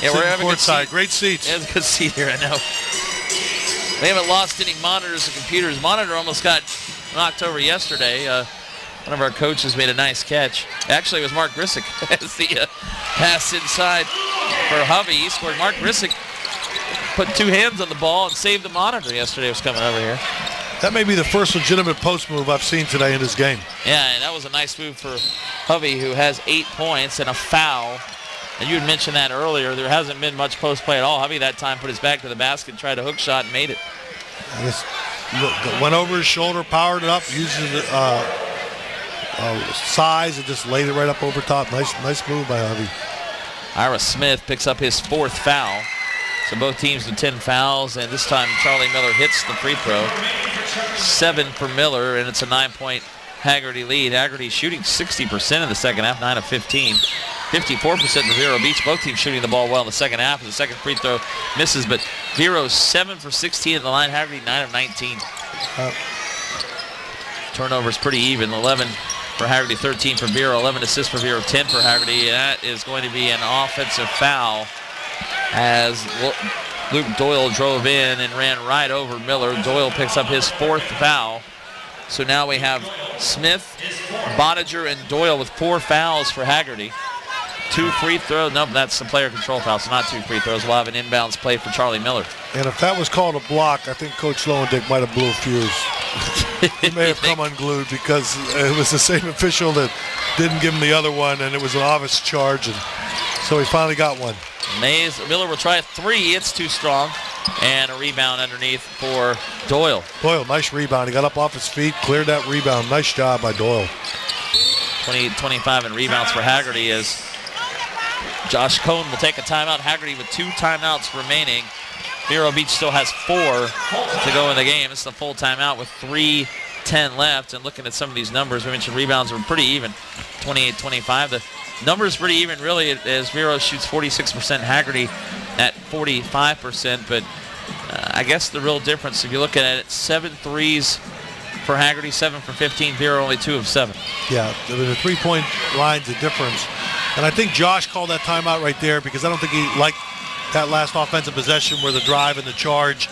we're having courtside. Great seats. Yeah, it's a good seat here, I know. We haven't lost any monitors or computers. Monitor almost got knocked over yesterday. One of our coaches made a nice catch. Actually, it was Mark Grisick as the pass inside for Hovey. He scored. Mark Grisick put 2 hands on the ball and saved the monitor yesterday. Was coming over here. That may be the first legitimate post move I've seen today in this game. Yeah, and that was a nice move for Hovey, who has 8 points and a foul. And you had mentioned that earlier. There hasn't been much post play at all. Hovey that time put his back to the basket, tried a hook shot, and made it. Just went over his shoulder, powered it up, used his size, and just laid it right up over top. Nice move by Hovey. Ira Smith picks up his 4th foul. So both teams with 10 fouls, and this time Charlie Miller hits the free throw. 7 for Miller, and it's a 9-point Hagerty lead. Hagerty shooting 60% in the second half, 9 of 15. 54% for Vero Beach. Both teams shooting the ball well in the second half. And the second free throw misses, but Vero's 7 for 16 at the line. Hagerty 9 of 19. Turnovers pretty even. 11 for Hagerty, 13 for Vero. 11 assists for Vero, 10 for Hagerty. That is going to be an offensive foul as Luke Doyle drove in and ran right over Miller. Doyle picks up his 4th foul. So now we have Smith, Bodiger, and Doyle with 4 fouls for Hagerty. 2 free throws. Nope, that's the player control foul, so not 2 free throws. We'll have an inbounds play for Charlie Miller. And if that was called a block, I think Coach Lowendick might have blew a fuse. He may have come unglued because it was the same official that didn't give him the other one, and it was an obvious charge, and so he finally got one. Miller will try a 3. It's too strong. And a rebound underneath for Doyle. Doyle, nice rebound. He got up off his feet, cleared that rebound. Nice job by Doyle. 28-25 in rebounds for Hagerty as Josh Cohn will take a timeout. Hagerty with 2 timeouts remaining. Vero Beach still has 4 to go in the game. It's the full timeout with 3:10 left. And looking at some of these numbers, we mentioned rebounds were pretty even. 28-25. The numbers pretty even really as Vero shoots 46%, Hagerty at 45%. But I guess the real difference, if you look at it, 7 threes for Hagerty, 7 for 15. Vero only 2 of 7. Yeah, the 3-point line's a difference. And I think Josh called that timeout right there because I don't think he liked that last offensive possession where the drive and the charge.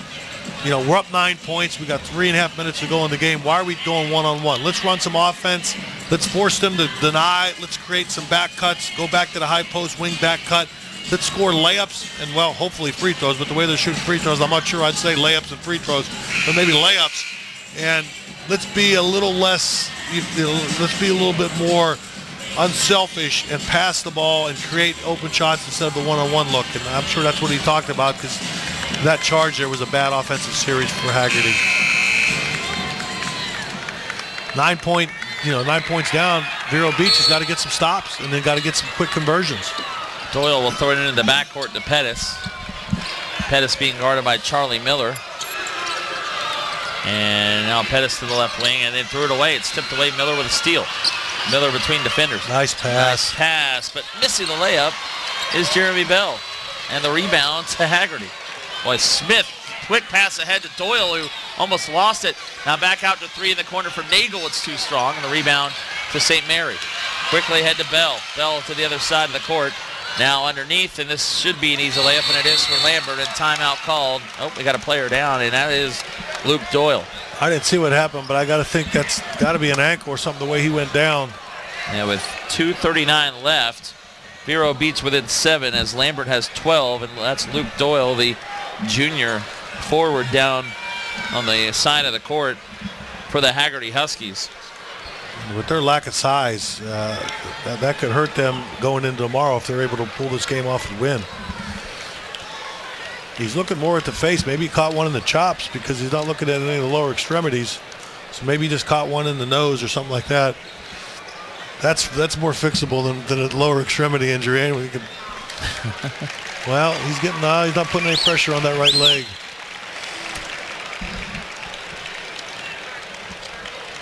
You know, we're up 9 points. We got 3.5 minutes to go in the game. Why are we going one-on-one? Let's run some offense. Let's force them to deny. Let's create some back cuts. Go back to the high post wing back cut. Let's score layups and, well, hopefully free throws. But the way they're shooting free throws, I'm not sure I'd say layups and free throws, but maybe layups. And let's be a little less, let's be a little bit more unselfish and pass the ball and create open shots instead of the one-on-one look. And I'm sure that's what he talked about because that charge there was a bad offensive series for Hagerty. 9 points down. Vero Beach has got to get some stops and then got to get some quick conversions. Doyle will throw it into the backcourt to Pettis. Pettis being guarded by Charlie Miller. And now Pettis to the left wing and then threw it away. It's tipped away. Miller with a steal. Miller between defenders. Nice pass. Nice pass, but missing the layup is Jeremy Bell. And the rebound to Hagerty. Boy, Smith, quick pass ahead to Doyle, who almost lost it. Now back out to 3 in the corner for Nagel. It's too strong. And the rebound to St. Mary. Quickly ahead to Bell. Bell to the other side of the court. Now underneath, and this should be an easy layup, and it is for Lambert, and timeout called. Oh, we got a player down, and that is Luke Doyle. I didn't see what happened, but I got to think that's got to be an ankle or something, the way he went down. Yeah, with 2:39 left, Vero Beach within 7 as Lambert has 12, and that's Luke Doyle, the junior forward down on the side of the court for the Hagerty Huskies. With their lack of size, that could hurt them going into tomorrow if they're able to pull this game off and win. He's looking more at the face. Maybe he caught one in the chops because he's not looking at any of the lower extremities. So maybe he just caught one in the nose or something like that. That's more fixable than a lower extremity injury. Anyway, well, he's not putting any pressure on that right leg.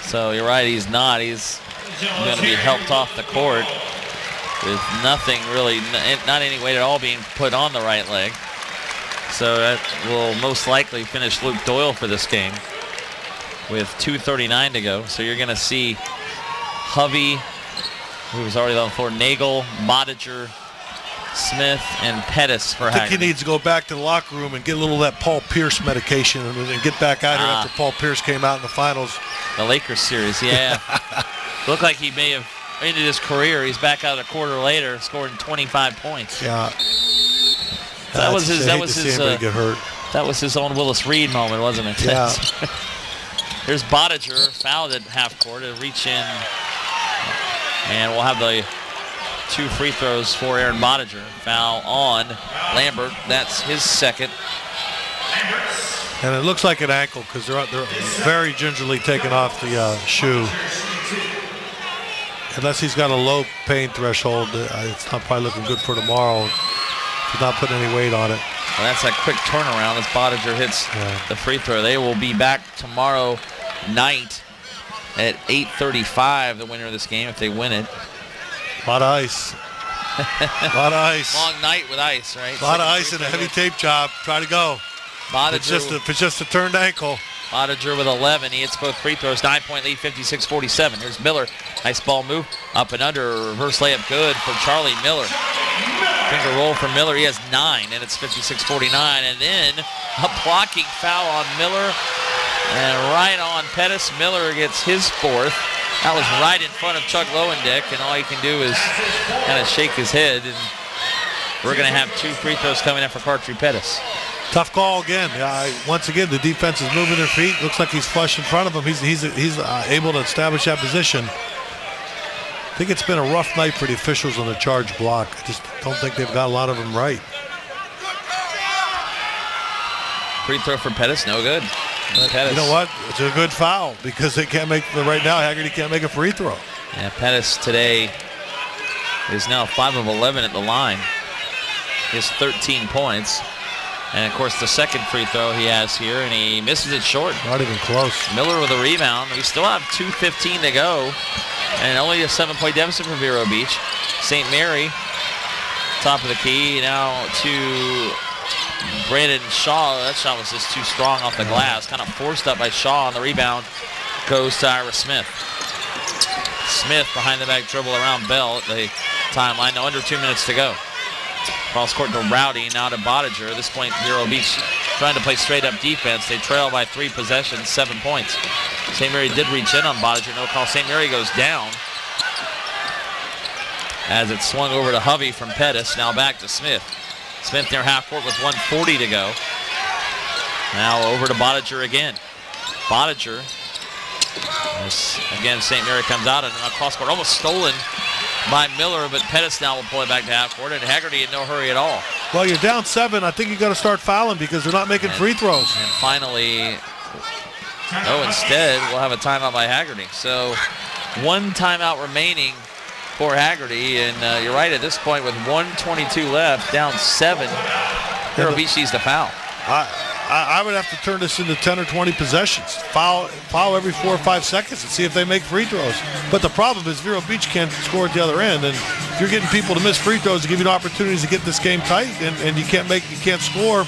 So you're right, he's not. He's going to be helped off the court with nothing really, not any weight at all being put on the right leg. So that will most likely finish Luke Doyle for this game with 2:39 to go. So you're going to see Hovey, who was already on the floor, Nagel, Modiger, Smith, and Pettis for Hagerty. I think he needs to go back to the locker room and get a little of that Paul Pierce medication and get back out here after Paul Pierce came out in the finals. The Lakers series, yeah. Looked like he may have ended his career. He's back out a quarter later, scoring 25 points. Yeah. That was his get hurt. That was his own Willis Reed moment, wasn't it? Yeah. Here's Bodiger, fouled at half court to reach in. And we'll have the 2 free throws for Aaron Bodiger. Foul on Lambert. That's his second. And it looks like an ankle because they're very gingerly taking off the shoe. Unless he's got a low pain threshold, it's not probably looking good for tomorrow. He's not putting any weight on it. Well, that's a quick turnaround as Bodiger hits the free throw. They will be back tomorrow night at 8:35, the winner of this game, if they win it. A lot of ice. A lot of ice. Long night with ice, right? A lot of ice and a heavy tape job. Try to go. If it's just a turned ankle. Bodiger with 11. He hits both free throws. 9-point lead, 56-47. Here's Miller. Nice ball move. Up and under. Reverse layup good for Charlie Miller. Finger roll for Miller. He has 9, and it's 56-49. And then a blocking foul on Miller. And right on Pettis. Miller gets his 4th. That was right in front of Chuck Lowendick, and all he can do is kind of shake his head. And we're going to have 2 free throws coming in for Cartry Pettis. Tough call again. Once again, the defense is moving their feet. Looks like he's flush in front of him. He's able to establish that position. I think it's been a rough night for the officials on the charge block. I just don't think they've got a lot of them right. Free throw for Pettis, no good. Pettis. You know what? It's a good foul because they can't make, right now, Hagerty can't make a free throw. Yeah, Pettis today is now 5 of 11 at the line. He has 13 points. And, of course, the second free throw he has here, and he misses it short. Not even close. Miller with a rebound. We still have 2:15 to go, and only a 7-point deficit for Vero Beach. St. Mary, top of the key, now to Brandon Shaw. That shot was just too strong off the glass. Kind of forced up by Shaw on the rebound. Goes to Ira Smith. Smith behind the back dribble around Bell at the timeline. Now under 2 minutes to go. Cross court to Rowdy, now to Bottiger. At this point, Vero Beach trying to play straight up defense. They trail by 3 possessions, 7 points. St. Mary did reach in on Bottiger. No call. St. Mary goes down as it swung over to Hovey from Pettis. Now back to Smith. Smith near half court with 1:40 to go. Now over to Bottiger again. Bottiger. Again, St. Mary comes out and a cross court almost stolen by Miller, but Pettis now will pull it back to half court, and Hagerty in no hurry at all. Well, you're down 7. I think you got to start fouling because they're not making free throws. And finally, instead we'll have a timeout by Hagerty. So 1 timeout remaining for Hagerty, and you're right, at this point with 1:22 left, down 7, Vero Beach needs to foul. I would have to turn this into 10 or 20 possessions. Foul every 4 or 5 seconds and see if they make free throws. But the problem is Vero Beach can't score at the other end, and if you're getting people to miss free throws to give you opportunities to get this game tight, and you can't score,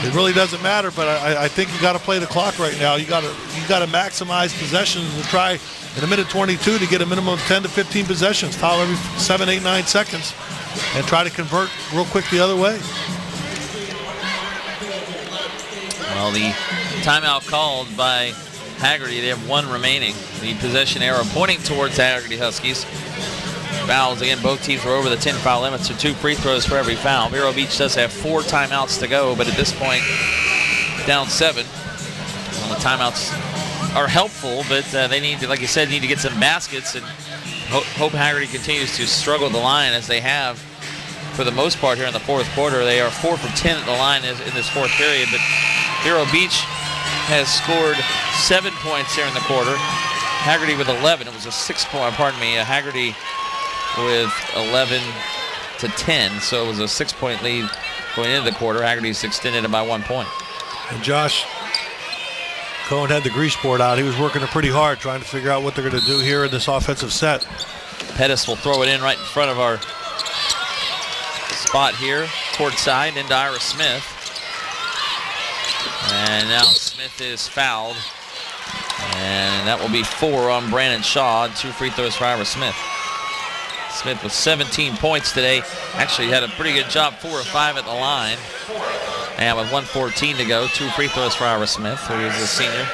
it really doesn't matter. But I think you got to play the clock right now. You got to maximize possessions and try in a minute 22 to get a minimum of 10 to 15 possessions. Foul every 7, 8, 9 seconds, and try to convert real quick the other way. Well, the timeout called by Hagerty. They have 1 remaining. The possession arrow pointing towards the Hagerty Huskies. Fouls again. Both teams were over the 10 foul limit, so 2 free throws for every foul. Vero Beach does have 4 timeouts to go, but at this point, down 7. Well, the timeouts are helpful, but they need to, like you said, need to get some baskets, and hope Hagerty continues to struggle at the line as they have for the most part here in the fourth quarter. They are 4 for 10 at the line in this fourth period, but Vero Beach has scored 7 points here in the quarter. Hagerty with 11. It was a 6-point, Hagerty with 11 to 10. So it was a 6-point lead going into the quarter. Hagerty's extended it by 1 point. And Josh Cohen had the grease board out. He was working it pretty hard trying to figure out what they're going to do here in this offensive set. Pettis will throw it in right in front of our spot here, court side, into Ira Smith. And now Smith is fouled. And that will be 4 on Brandon Shaw. 2 free throws for Ira Smith. Smith with 17 points today. Actually had a pretty good job, 4 of 5 at the line. And with 1:14 to go, 2 free throws for Ira Smith, who is a senior.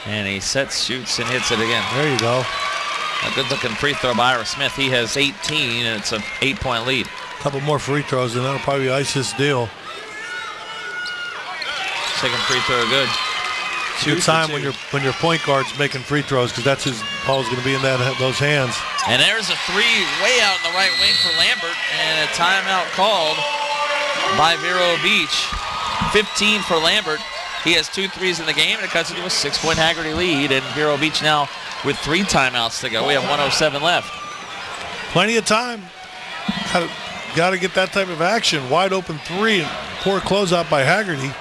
And he sets, shoots, and hits it again. There you go. A good-looking free throw by Ira Smith. He has 18, and it's an 8-point lead. A couple more free throws, and that'll probably ice this deal. Second free throw good. Good time when your point guard's making free throws, because that's his ball's going to be in those hands. And there's a 3 way out in the right wing for Lambert, and a timeout called by Vero Beach. 15 for Lambert. He has 2 threes in the game, and it cuts into a 6-point Hagerty lead, and Vero Beach now with 3 timeouts to go. We have 1:07 left. Plenty of time. Got to get that type of action. Wide open 3, and poor closeout by Hagerty.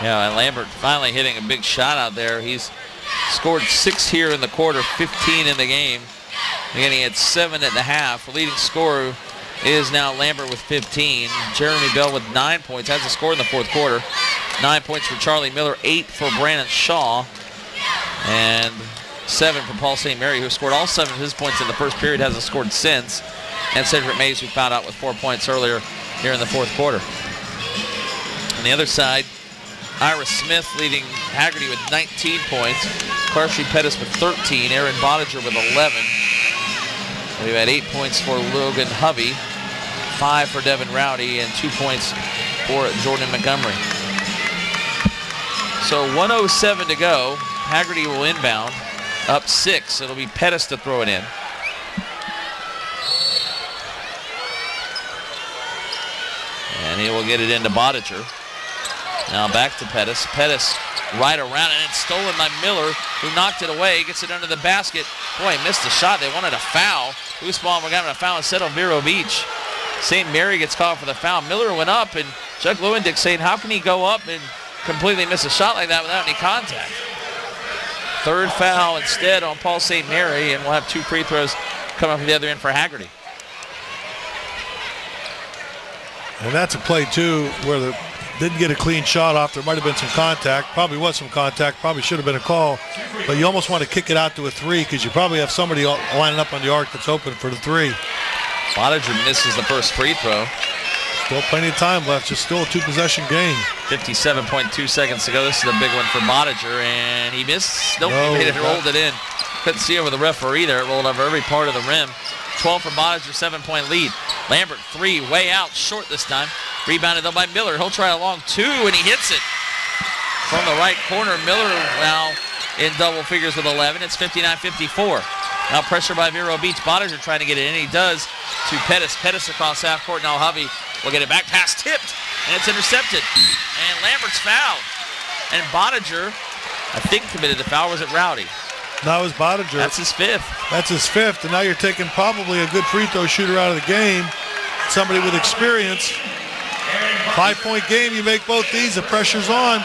Yeah, and Lambert finally hitting a big shot out there. He's scored 6 here in the quarter, 15 in the game. Again, he had 7 at the half. The leading scorer is now Lambert with 15. Jeremy Bell with 9 points. Hasn't scored in the fourth quarter. 9 points for Charlie Miller, 8 for Brandon Shaw, and 7 for Paul St. Mary, who scored all 7 of his points in the first period, hasn't scored since. And Cedric Mays, who fouled out with 4 points earlier here in the fourth quarter. On the other side, Ira Smith leading Hagerty with 19 points. Carson Pettis with 13. Aaron Boninger with 11. We've had 8 points for Logan Hovey, 5 for Devin Rowdy, and 2 points for Jordan Montgomery. So 1:07 to go. Hagerty will inbound, up 6. It'll be Pettis to throw it in. And he will get it into Boninger. Now back to Pettis. Pettis right around, and it's stolen by Miller, who knocked it away, gets it under the basket. Boy, he missed the shot. They wanted a foul. Loose ball, we're having a foul instead on Vero Beach. St. Mary gets called for the foul. Miller went up, and Chuck Lewendick saying, how can he go up and completely miss a shot like that without any contact? Third foul instead on Paul St. Mary, and we'll have 2 free throws coming up from the other end for Hagerty. And that's a play, too, where they didn't get a clean shot off. There might have been some contact. Probably was some contact. Probably should have been a call. But you almost want to kick it out to a 3 because you probably have somebody lining up on the arc that's open for the 3. Boninger misses the first free throw. Still plenty of time left. Just still a 2-possession game. 57.2 seconds to go. This is a big one for Boninger, and he missed. Nope, he made it, rolled it in. Couldn't see over the referee there. It rolled over every part of the rim. 12 for Boninger, 7-point lead. Lambert, 3, way out, short this time. Rebounded though by Miller. He'll try a long 2, and he hits it. From the right corner, Miller now in double figures with 11. It's 59-54. Now pressure by Vero Beach. Boninger trying to get it in. He does to Pettis. Pettis across half court. Now Hovey will get it back. Pass tipped, and it's intercepted. And Lambert's fouled. And Boninger, I think, committed the foul. Was it Rowdy? No, it was Boninger. That's his 5th. That's his 5th, and now you're taking probably a good free throw shooter out of the game. Somebody with experience. 5-point game, you make both these, the pressure's on.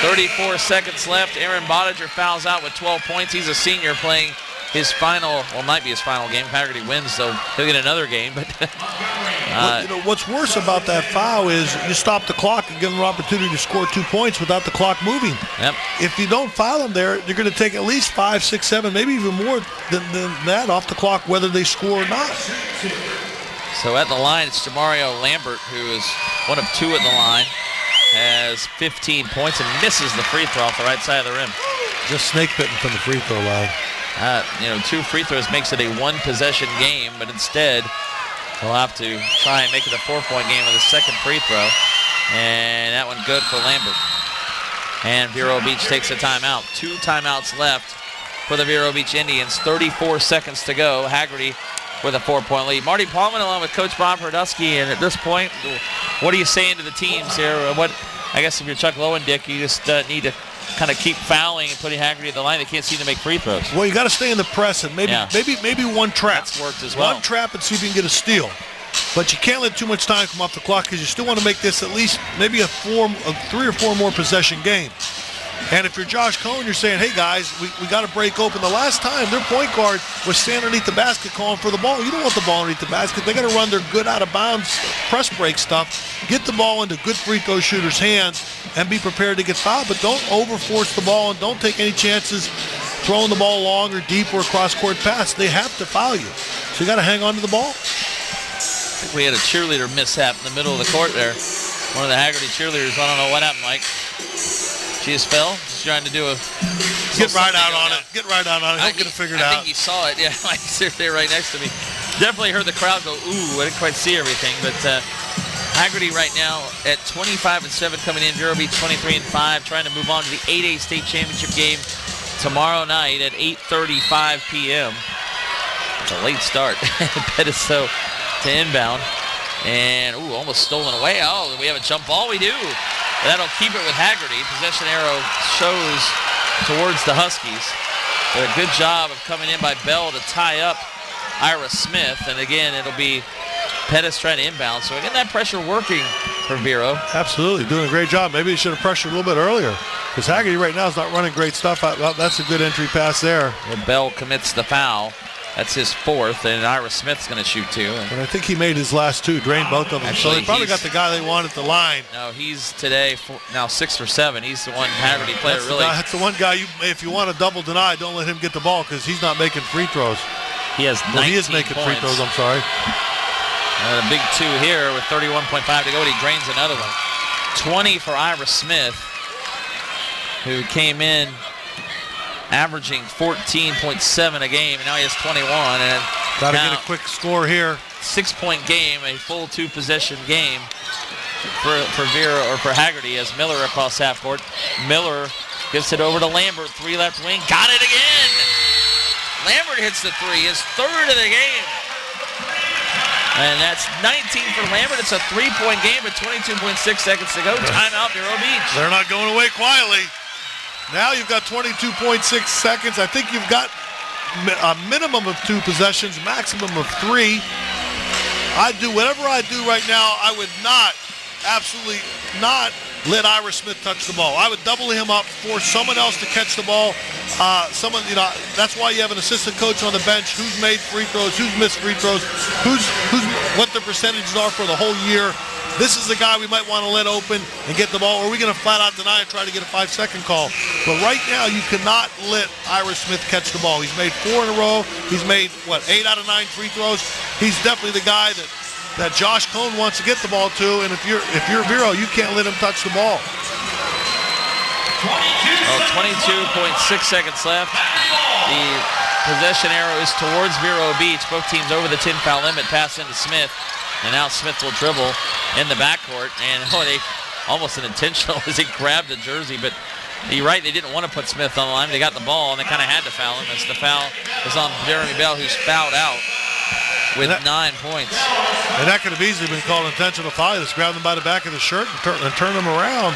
34 seconds left. Aaron Boninger fouls out with 12 points. He's a senior playing his final, well, might be his final game. Hagerty wins, so he'll get another game. But what's worse about that foul is you stop the clock and give them an opportunity to score 2 points without the clock moving. Yep. If you don't foul them there, you're going to take at least 5, 6, 7, maybe even more than that off the clock, whether they score or not. So at the line, it's Jamario Lambert, who is 1 of 2 at the line, has 15 points and misses the free throw off the right side of the rim. Just snake pitting from the free throw line. 2 free throws makes it a 1-possession game, but instead he'll have to try and make it a 4-point game with a second free throw. And that one good for Lambert. And Vero Beach takes a timeout. 2 timeouts left for the Vero Beach Indians. 34 seconds to go. Hagerty with a 4-point lead. Marty Paulman along with Coach Bob Hrdusky. And at this point, what are you saying to the teams here? I guess if you're Chuck Lewendick, you just need to kind of keep fouling and putting Hagerty at the line. They can't seem to make free throws. Well, you got to stay in the press and maybe one trap. That's worked as well. One trap and see if you can get a steal. But you can't let too much time come off the clock because you still want to make this at least maybe a 3 or 4 more possession game. And if you're Josh Cohen, you're saying, hey, guys, we got to break open. The last time their point guard was standing underneath the basket calling for the ball. You don't want the ball underneath the basket. They got to run their good out-of-bounds press break stuff, get the ball into good free throw shooters' hands, and be prepared to get fouled. But don't over-force the ball and don't take any chances throwing the ball long or deep or a cross-court pass. They have to foul you. So you got to hang on to the ball. I think we had a cheerleader mishap in the middle of the court there. One of the Hagerty cheerleaders, I don't know what happened, Mike. She just fell. She's trying to do a... Get right out on it. Get right out on it. Don't get it figured out. I think you saw it. Yeah, like he's there right next to me. Definitely heard the crowd go, ooh. I didn't quite see everything. But Hagerty right now at 25-7 coming in. Vero Beach 23-5. Trying to move on to the 8A state championship game tomorrow night at 8:35 p.m. It's a late start. Pettis to inbound. And, ooh, almost stolen away. Oh, we have a jump ball. We do. That'll keep it with Hagerty. Possession arrow shows towards the Huskies. But a good job of coming in by Bell to tie up Ira Smith. And again, it'll be Pettis trying to inbound. So again, that pressure working for Vero. Absolutely, doing a great job. Maybe he should have pressured a little bit earlier. Because Hagerty right now is not running great stuff. That's a good entry pass there. Well, Bell commits the foul. That's his 4th, and Ira Smith's going to shoot 2. And I think he made his last 2, drained both of them. Actually, so they probably got the guy they want at the line. No, he's today now 6 for 7. He's the one Hagerty player really. That's the one guy, if you want to double deny, don't let him get the ball because he's not making free throws. He has 19 he is making points. free throws, I'm sorry. A big 2 here with 31.5 to go, and he drains another one. 20 for Ira Smith. who came in averaging 14.7 a game, and now he has 21. And got to get a quick score here. 6-point game, a full 2-possession game for Vero or for Hagerty as Miller across half court. Miller gives it over to Lambert, 3 left wing, got it again. Lambert hits the 3, his 3rd of the game. And that's 19 for Lambert. It's a 3-point game with 22.6 seconds to go. Timeout, Vero Beach. They're not going away quietly. Now you've got 22.6 seconds. I think you've got a minimum of 2 possessions, maximum of 3. I'd do whatever I do right now. I would not, absolutely not, let Ira Smith touch the ball. I would double him up, force someone else to catch the ball. That's why you have an assistant coach on the bench who's made free throws, who's missed free throws, who's what the percentages are for the whole year. This is the guy we might want to let open and get the ball, or are we going to flat out deny and try to get a 5-second call? But right now, you cannot let Ira Smith catch the ball. He's made 4 in a row. He's made, 8 out of 9 free throws. He's definitely the guy that Josh Cohn wants to get the ball to, and if you're Vero, you can't let him touch the ball. 22.6 seconds left. The possession arrow is towards Vero Beach. Both teams over the 10-foul limit. Pass into Smith. And now Smith will dribble in the backcourt. And they almost an intentional as he grabbed the jersey. But you're right, they didn't want to put Smith on the line. They got the ball, and they kind of had to foul him as the foul is on Jeremy Bell, who's fouled out with 9 points. And that could have easily been called intentional foul. Just grab him by the back of the shirt and turn him around.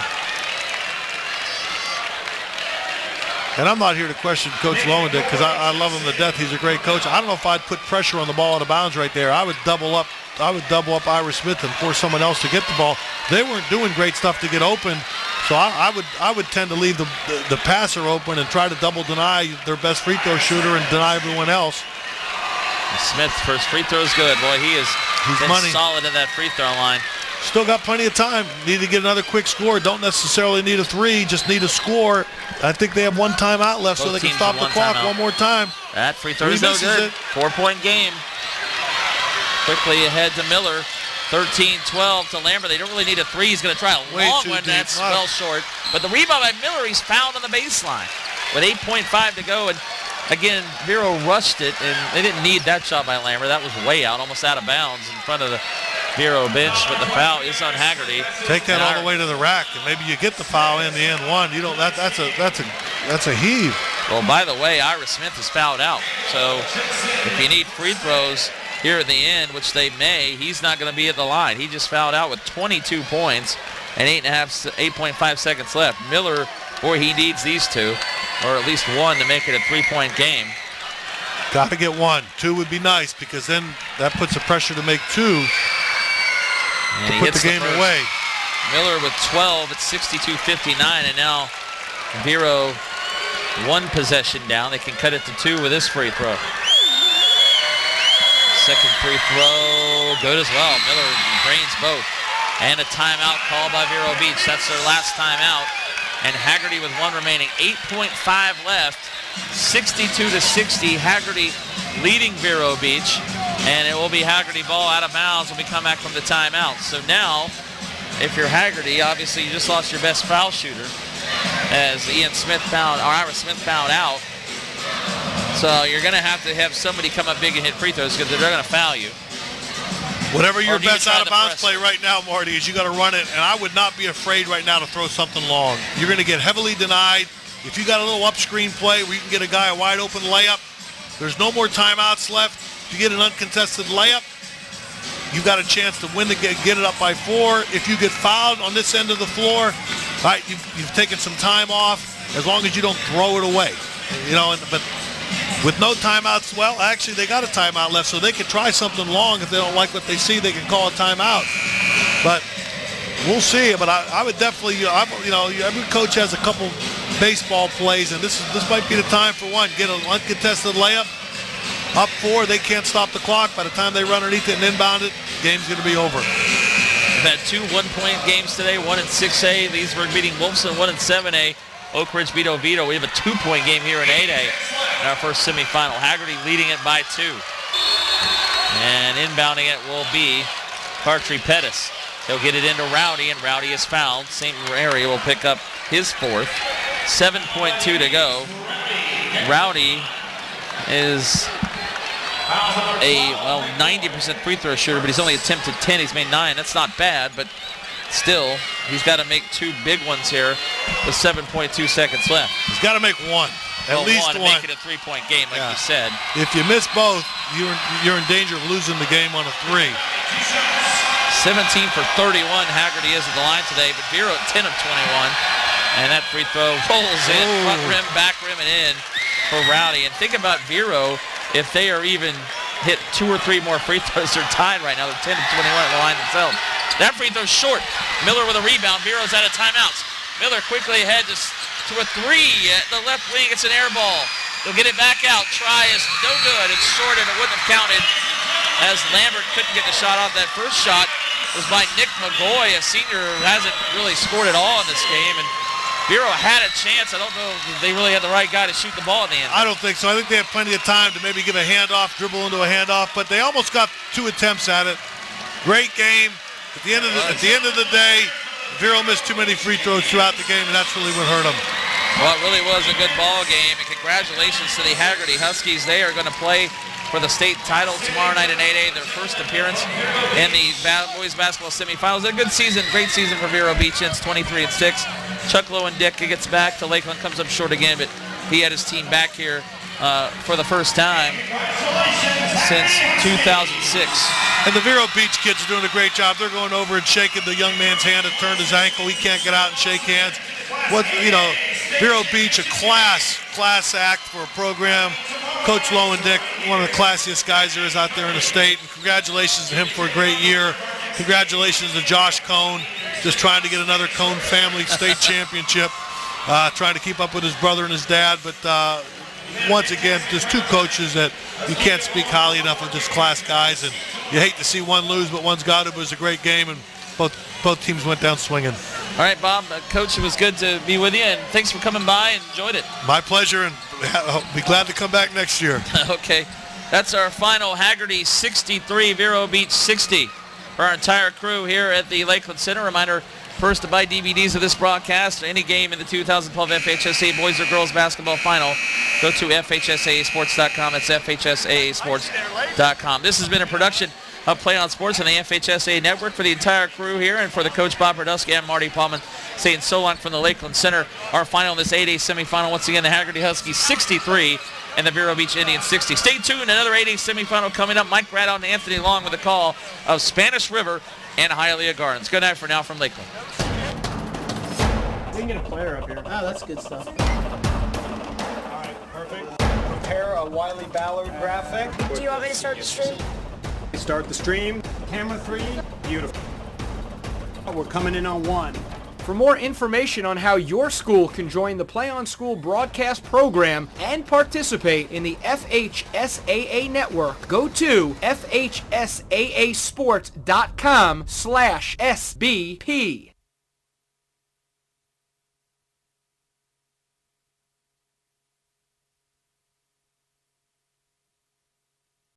And I'm not here to question Coach Lowendick because I love him to death. He's a great coach. I don't know if I'd put pressure on the ball out of bounds right there. I would double up Ira Smith and force someone else to get the ball. They weren't doing great stuff to get open, so I would tend to leave the passer open and try to double deny their best free throw shooter and deny everyone else. Smith's first free throw is good. Boy, he's been money. solid at that free throw line. Still got plenty of time. Need to get another quick score. Don't necessarily need a 3, just need a score. I think they have 1 timeout left, so they can stop the clock one more time. That free throw is no good. 4-point game. Quickly ahead to Miller. 13-12 to Lambert. They don't really need a 3. He's going to try a long one. That's well short. But the rebound by Miller, he's fouled on the baseline with 8.5 to go. And again, Vero rushed it, and they didn't need that shot by Lambert. That was way out, almost out of bounds in front of the Vero bench, but the foul is on Hagerty. Take that all the way to the rack, and maybe you get the foul in the end one. You don't. That's a heave. Well, by the way, Ira Smith is fouled out. So if you need free throws here at the end, which they may, he's not going to be at the line. He just fouled out with 22 points and 8.5 seconds left. Miller, boy, he needs these 2, or at least 1 to make it a 3-point game. Got to get 1. 2 would be nice because then that puts the pressure to make 2. And to put the game away. Miller with 12 at 62-59, and now Vero 1 possession down. They can cut it to 2 with this free throw. Second free throw, good as well. Miller drains both. And a timeout called by Vero Beach. That's their last timeout. And Hagerty with 1 remaining. 8.5 left. 62-60. Hagerty leading Vero Beach. And it will be Hagerty ball out of bounds when we come back from the timeout. So now, if you're Hagerty, obviously you just lost your best foul shooter as Ira Smith fouled out. So you're going to have somebody come up big and hit free throws because they're going to foul you. Whatever your best out of bounds play right now, Marty, is you got to run it. And I would not be afraid right now to throw something long. You're going to get heavily denied. If you got a little up screen play where you can get a guy a wide open layup, there's no more timeouts left. If you get an uncontested layup, you've got a chance to win get it up by 4. If you get fouled on this end of the floor, right, you've taken some time off as long as you don't throw it away. But with no timeouts, well, actually they got a timeout left, so they can try something long. If they don't like what they see, they can call a timeout. But we'll see. But I would definitely, every coach has a couple baseball plays, and this might be the time for one. Get an uncontested layup. Up 4, they can't stop the clock. By the time they run underneath it and inbound it, game's going to be over. We've had 2 1-point games today, 1 in 6A. Leesburg beating Wolfson, 1 in 7A. Oak Ridge beat Oviedo. We have a 2-point game here in 8A in our first semifinal. Hagerty leading it by 2. And inbounding it will be Partry Pettis. He'll get it into Rowdy, and Rowdy is fouled. St. Mary will pick up his 4th. 7.2 to go. Rowdy is a 90% free throw shooter, but he's only attempted 10. He's made 9. That's not bad, but still, he's got to make 2 big ones here with 7.2 seconds left. He's got to make one, at least one. One. To make it a 3-point game, like you said. If you miss both, you're in danger of losing the game on a 3. 17 for 31, Hagerty is at the line today, but Vero at 10 of 21. And that free throw rolls in, front rim, back rim, and in for Rowdy. And think about Vero, if they are even hit 2 or 3 more free throws, they're tied right now. They're 10 of 21 at the line themselves. That free throw's short. Miller with a rebound. Vero's out of timeouts. Miller quickly ahead to a 3 at the left wing. It's an air ball. They'll get it back out. Try is no good. It's short, and it wouldn't have counted as Lambert couldn't get the shot off. That first shot was by Nick McGoy, a senior who hasn't really scored at all in this game. And Vero had a chance. I don't know if they really had the right guy to shoot the ball at the end. I don't think so. I think they have plenty of time to maybe give a handoff, dribble into a handoff, but they almost got 2 attempts at it. Great game. At the end of the day, Vero missed too many free throws throughout the game, and that's really what hurt them. Well, it really was a good ball game, and congratulations to the Hagerty Huskies. They are going to play for the state title tomorrow night in 8A, their first appearance in the boys basketball semifinals. A good season, great season for Vero Beach. It's 23-6. Chuck Lowe and Dick gets back to Lakeland, comes up short again, but he had his team back here for the first time since 2006. And the Vero Beach kids are doing a great job. They're going over and shaking the young man's hand that turned his ankle. He can't get out and shake hands. Vero Beach, a class act for a program. Coach Lowe and Dick, one of the classiest guys there is out there in the state. And congratulations to him for a great year. Congratulations to Josh Cohn, just trying to get another Cohn family state championship, trying to keep up with his brother and his dad. But once again, there's 2 coaches that you can't speak highly enough of, just class guys. And you hate to see one lose, but one's got it. It was a great game, and both teams went down swinging. All right, Bob, Coach, it was good to be with you, and thanks for coming by and enjoyed it. My pleasure, and I'll be glad to come back next year. Okay, that's our final. Hagerty 63, Vero Beach 60. For our entire crew here at the Lakeland Center, reminder, first to buy DVDs of this broadcast or any game in the 2012 FHSAA Boys or Girls Basketball Final, go to FHSAAsports.com. That's FHSAAsports.com. This has been a production of Play on Sports and the FHSAA Network. For the entire crew here and for the coach Bob Radusky and Marty Paulman saying so long from the Lakeland Center. Our final in this 8A semifinal, once again, the Hagerty Huskies 63 and the Vero Beach Indians 60. Stay tuned, another 8A semifinal coming up. Mike Radon and Anthony Long with the call of Spanish River and Hialeah Gardens. Good night for now from Lakeland. We can get a player up here. Oh, that's good stuff. All right, perfect. Prepare a Wiley Ballard graphic. Do you want me to start the stream? Start the stream. Camera 3. Beautiful. We're coming in on 1. For more information on how your school can join the Play on School broadcast program and participate in the FHSAA network, go to FHSAAsports.com/SBP.